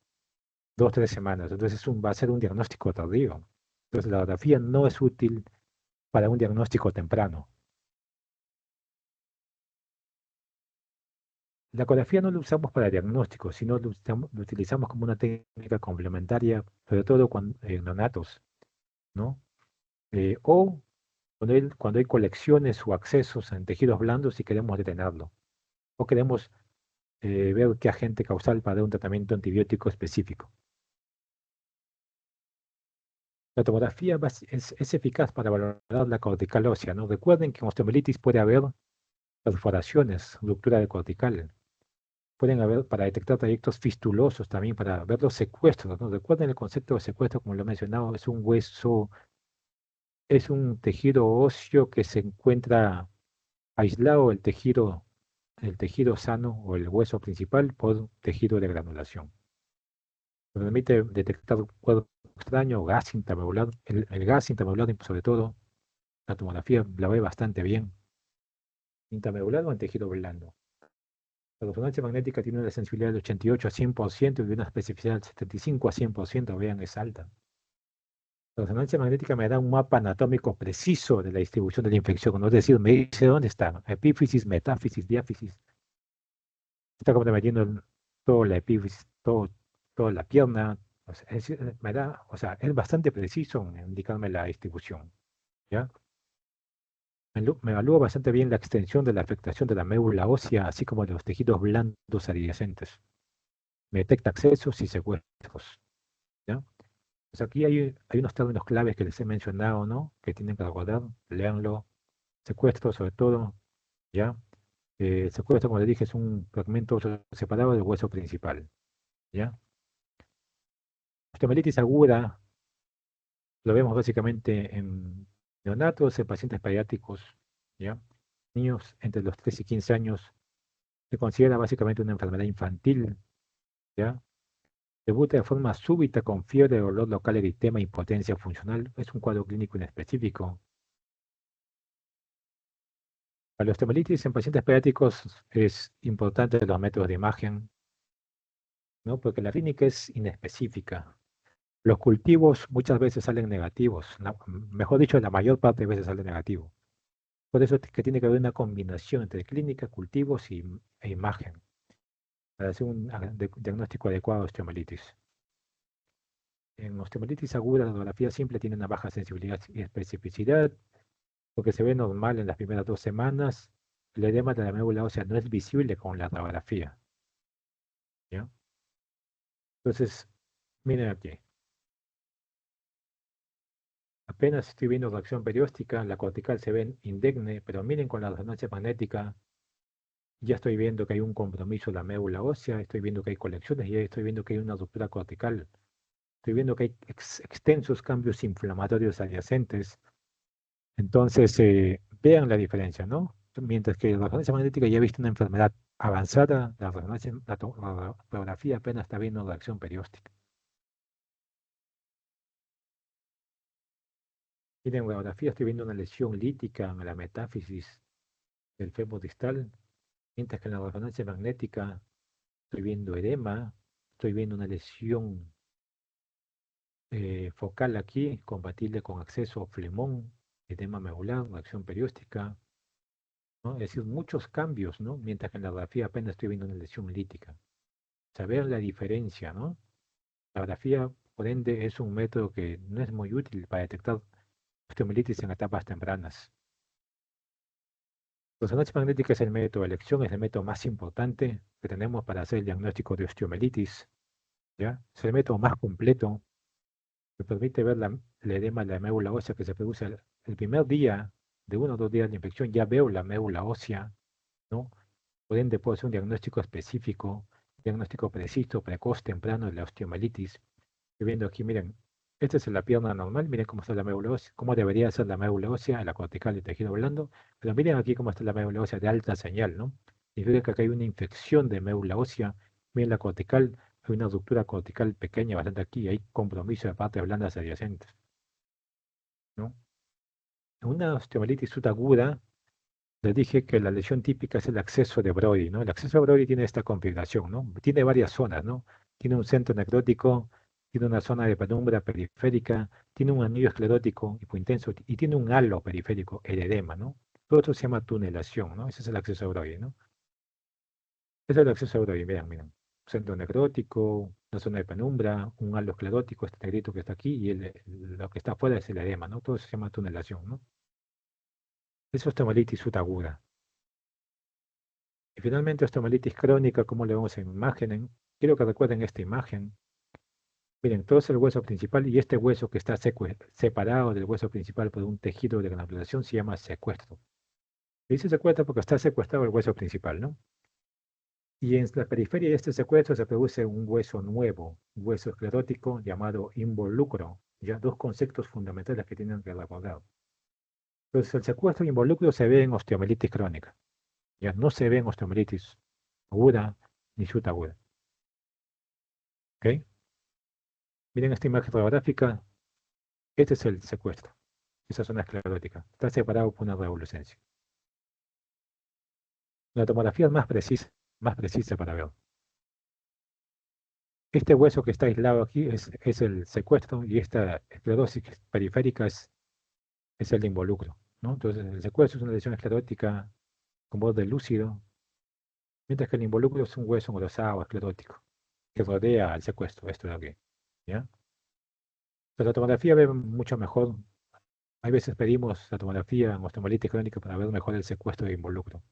2, 3 semanas. Entonces va a ser un diagnóstico tardío. Entonces la radiografía no es útil para un diagnóstico temprano. La ecografía no la usamos para diagnóstico, sino lo utilizamos como una técnica complementaria, sobre todo en neonatos, ¿no? O cuando hay colecciones o accesos en tejidos blandos y queremos detenerlo. O queremos ver qué agente causal para dar un tratamiento antibiótico específico. La tomografía es eficaz para valorar la cortical ósea, ¿no? Recuerden que en osteomelitis puede haber perforaciones, ruptura de cortical. Pueden haber para detectar trayectos fistulosos también, para ver los secuestros, ¿no? Recuerden el concepto de secuestro, como lo he mencionado, es un hueso, es un tejido óseo que se encuentra aislado el tejido sano o el hueso principal por tejido de granulación. Permite detectar cuerpo extraño, gas intramedular. El gas intramedular, sobre todo, la tomografía la ve bastante bien. Intramedular o en tejido blando. La resonancia magnética tiene una sensibilidad del 88 a 100% y de una especificidad del 75 a 100%, vean, es alta. La resonancia magnética me da un mapa anatómico preciso de la distribución de la infección, ¿no? Es decir, me dice dónde está, epífisis, metáfisis, diáfisis. Está como metiendo toda la epífisis, toda la pierna. O sea, es bastante preciso en indicarme la distribución, ¿ya? Me evalúa bastante bien la extensión de la afectación de la médula ósea, así como de los tejidos blandos adyacentes. Me detecta accesos y secuestros, ¿ya? Pues aquí hay unos términos claves que les he mencionado, ¿no? Que tienen que recordar, léanlo. Secuestro sobre todo, ¿ya? El secuestro, como le dije, es un fragmento separado del hueso principal, ¿ya? Osteomelitis aguda lo vemos básicamente en neonatos, en pacientes pediátricos, ¿ya? Niños entre los 3 y 15 años. Se considera básicamente una enfermedad infantil, ¿ya? Debuta de forma súbita con fiebre, dolor local, eritema, impotencia funcional. Es un cuadro clínico inespecífico. Para la osteomelitis en pacientes pediátricos es importante los métodos de imagen, ¿no? Porque la clínica es inespecífica. Los cultivos muchas veces salen negativos, mejor dicho, la mayor parte de veces salen negativos. Por eso es que tiene que haber una combinación entre clínica, cultivos e imagen para hacer un diagnóstico adecuado de osteomelitis. En osteomelitis aguda, la radiografía simple tiene una baja sensibilidad y especificidad, porque se ve normal en las primeras 2 semanas. El edema de la médula ósea no es visible con la radiografía, ¿ya? Entonces, miren aquí. Apenas estoy viendo reacción perióstica, la cortical se ve indegne, pero miren con la resonancia magnética, ya estoy viendo que hay un compromiso de la médula ósea, estoy viendo que hay colecciones y ya estoy viendo que hay una ruptura cortical. Estoy viendo que hay extensos cambios inflamatorios adyacentes. Entonces, vean la diferencia, ¿no? Mientras que la resonancia magnética ya he visto una enfermedad avanzada, la tomografía apenas está viendo reacción perióstica. Miren, en radiografía estoy viendo una lesión lítica en la metáfisis del fémur distal, mientras que en la resonancia magnética estoy viendo edema, estoy viendo una lesión focal aquí, compatible con acceso a flemón, edema medular, reacción perióstica, ¿no? Es decir, muchos cambios, ¿no? Mientras que en la radiografía apenas estoy viendo una lesión lítica. Saber la diferencia, ¿no? La radiografía, por ende, es un método que no es muy útil para detectar osteomelitis en etapas tempranas. La resonancia magnética es el método de elección, es el método más importante que tenemos para hacer el diagnóstico de osteomelitis, ¿ya? Es el método más completo, me permite ver el edema de la médula ósea que se produce el primer día, de 1 o 2 días de infección, ya veo la médula ósea, ¿no? Por ende, puedo hacer un diagnóstico específico, diagnóstico preciso, precoz, temprano de la osteomelitis. Estoy viendo aquí, miren, esta es la pierna normal, miren cómo está la médula ósea, cómo debería ser la médula ósea, la cortical y tejido blando, pero miren aquí cómo está la médula ósea de alta señal, ¿no? Significa que acá hay una infección de médula ósea, miren la cortical, hay una ruptura cortical pequeña bastante aquí, hay compromiso de partes blandas adyacentes, ¿no? En una osteomelitis subaguda, les dije que la lesión típica es el acceso de Brody, ¿no? El acceso de Brody tiene esta configuración, ¿no? Tiene varias zonas, ¿no? Tiene un centro necrótico, tiene una zona de penumbra periférica, tiene un anillo esclerótico hipointenso y tiene un halo periférico, el edema, ¿no? Todo esto se llama tunelación, ¿no? Ese es el acceso a Brody, ¿no? Ese es el acceso a Brody, vean, miren. Centro necrótico, una zona de penumbra, un halo esclerótico, este negrito que está aquí, y lo que está afuera es el edema, ¿no? Todo eso se llama tunelación, ¿no? Eso es osteomelitis subaguda. Y finalmente, osteomelitis crónica, como le vemos en imagen. Quiero que recuerden esta imagen. Miren, todo es el hueso principal y este hueso que está separado del hueso principal por un tejido de granulación se llama secuestro. Se dice secuestro porque está secuestrado el hueso principal, ¿no? Y en la periferia de este secuestro se produce un hueso nuevo, un hueso esclerótico llamado involucro. Ya dos conceptos fundamentales que tienen que recordar. Entonces, el secuestro involucro se ve en osteomelitis crónica. Ya no se ve en osteomelitis aguda ni sutaguda. ¿Ok? Miren esta imagen fotográfica. Este es el secuestro. Esa zona esclerótica. Está separado por una revolucencia. La tomografía es más precisa para ver. Este hueso que está aislado aquí es el secuestro y esta esclerosis periférica es el de involucro, ¿no? Entonces, el secuestro es una lesión esclerótica con borde lúcido, mientras que el involucro es un hueso engrosado esclerótico que rodea al secuestro. Esto de aquí. ¿Ya? Entonces, la tomografía ve mucho mejor. Hay veces pedimos la tomografía en osteomelitis crónica para ver mejor el secuestro de involucro.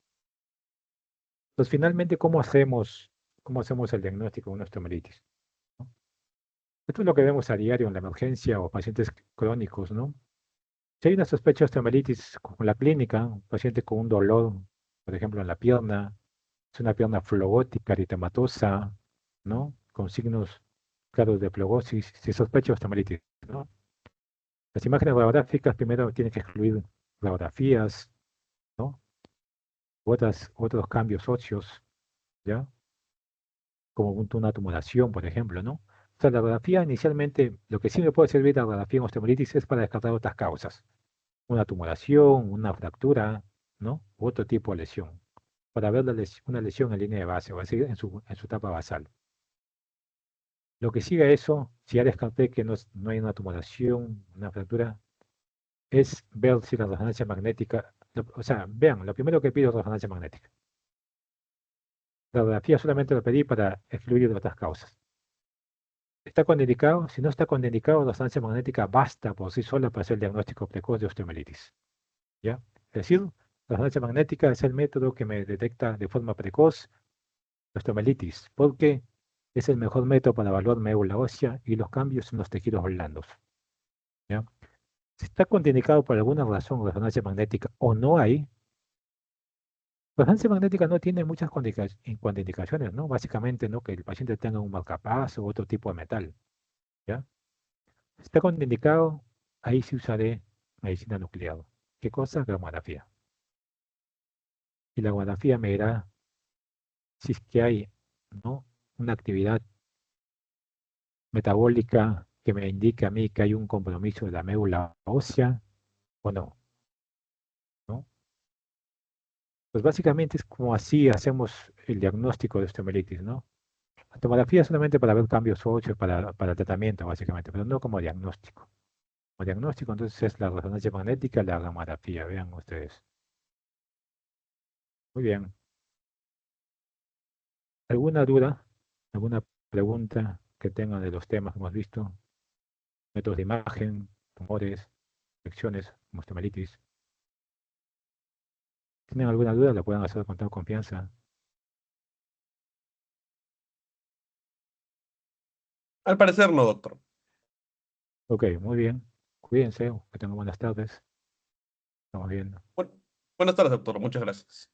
Entonces, finalmente, ¿cómo hacemos el diagnóstico de una osteomelitis? ¿No? Esto es lo que vemos a diario en la emergencia o pacientes crónicos, ¿no? Si hay una sospecha de osteomelitis con la clínica, un paciente con un dolor Por ejemplo, en la pierna, es una pierna flogótica, eritematosa, ¿no? Con signos claros de flogosis, se sospecha osteomelitis, ¿no? Las imágenes radiográficas primero tienen que excluir radiografías, ¿no? Otros cambios óseos, ¿ya? Como una tumoración, por ejemplo, ¿no? O sea, la radiografía inicialmente, lo que sí me puede servir la radiografía en osteomelitis es para descartar otras causas, una tumoración, una fractura, ¿no? U otro tipo de lesión, para ver una lesión en línea de base, o así en su etapa basal. Lo que sigue a eso, si ya descarté que no hay una tumoración, una fractura, es ver si la resonancia magnética, o sea, vean, lo primero que pido es resonancia magnética. La radiografía solamente lo pedí para excluir otras causas. ¿Está contraindicado? Si no está contraindicado, la resonancia magnética basta por sí sola para hacer el diagnóstico precoz de osteomelitis. ¿Ya? Es decir, la resonancia magnética es el método que me detecta de forma precoz la osteomelitis, porque es el mejor método para evaluar médula ósea y los cambios en los tejidos blandos. ¿Ya? Si está contraindicado por alguna razón resonancia magnética o no hay, la resonancia magnética no tiene muchas contraindicaciones, ¿no? Básicamente, ¿no? Que el paciente tenga un marcapaso o otro tipo de metal, ¿ya? Si está contraindicado, ahí sí usaré medicina nuclear. ¿Qué cosa? Gamografía. Y la gamografía me dirá si es que hay, ¿no? Una actividad metabólica que me indique a mí que hay un compromiso de la médula ósea o no, ¿no? Pues básicamente es como así hacemos el diagnóstico de osteomelitis, ¿no? La tomografía es solamente para ver cambios óseos, para tratamiento, básicamente, pero no como diagnóstico. Como diagnóstico, entonces es la resonancia magnética, la gamografía, vean ustedes. Muy bien. ¿Alguna duda? ¿Alguna pregunta que tengan de los temas que hemos visto? Métodos de imagen, tumores, infecciones, osteomelitis. ¿Tienen alguna duda? La pueden hacer con toda confianza. Al parecer no, doctor. Ok, muy bien. Cuídense, que tengan buenas tardes. Estamos viendo. Buenas tardes, doctor. Muchas gracias.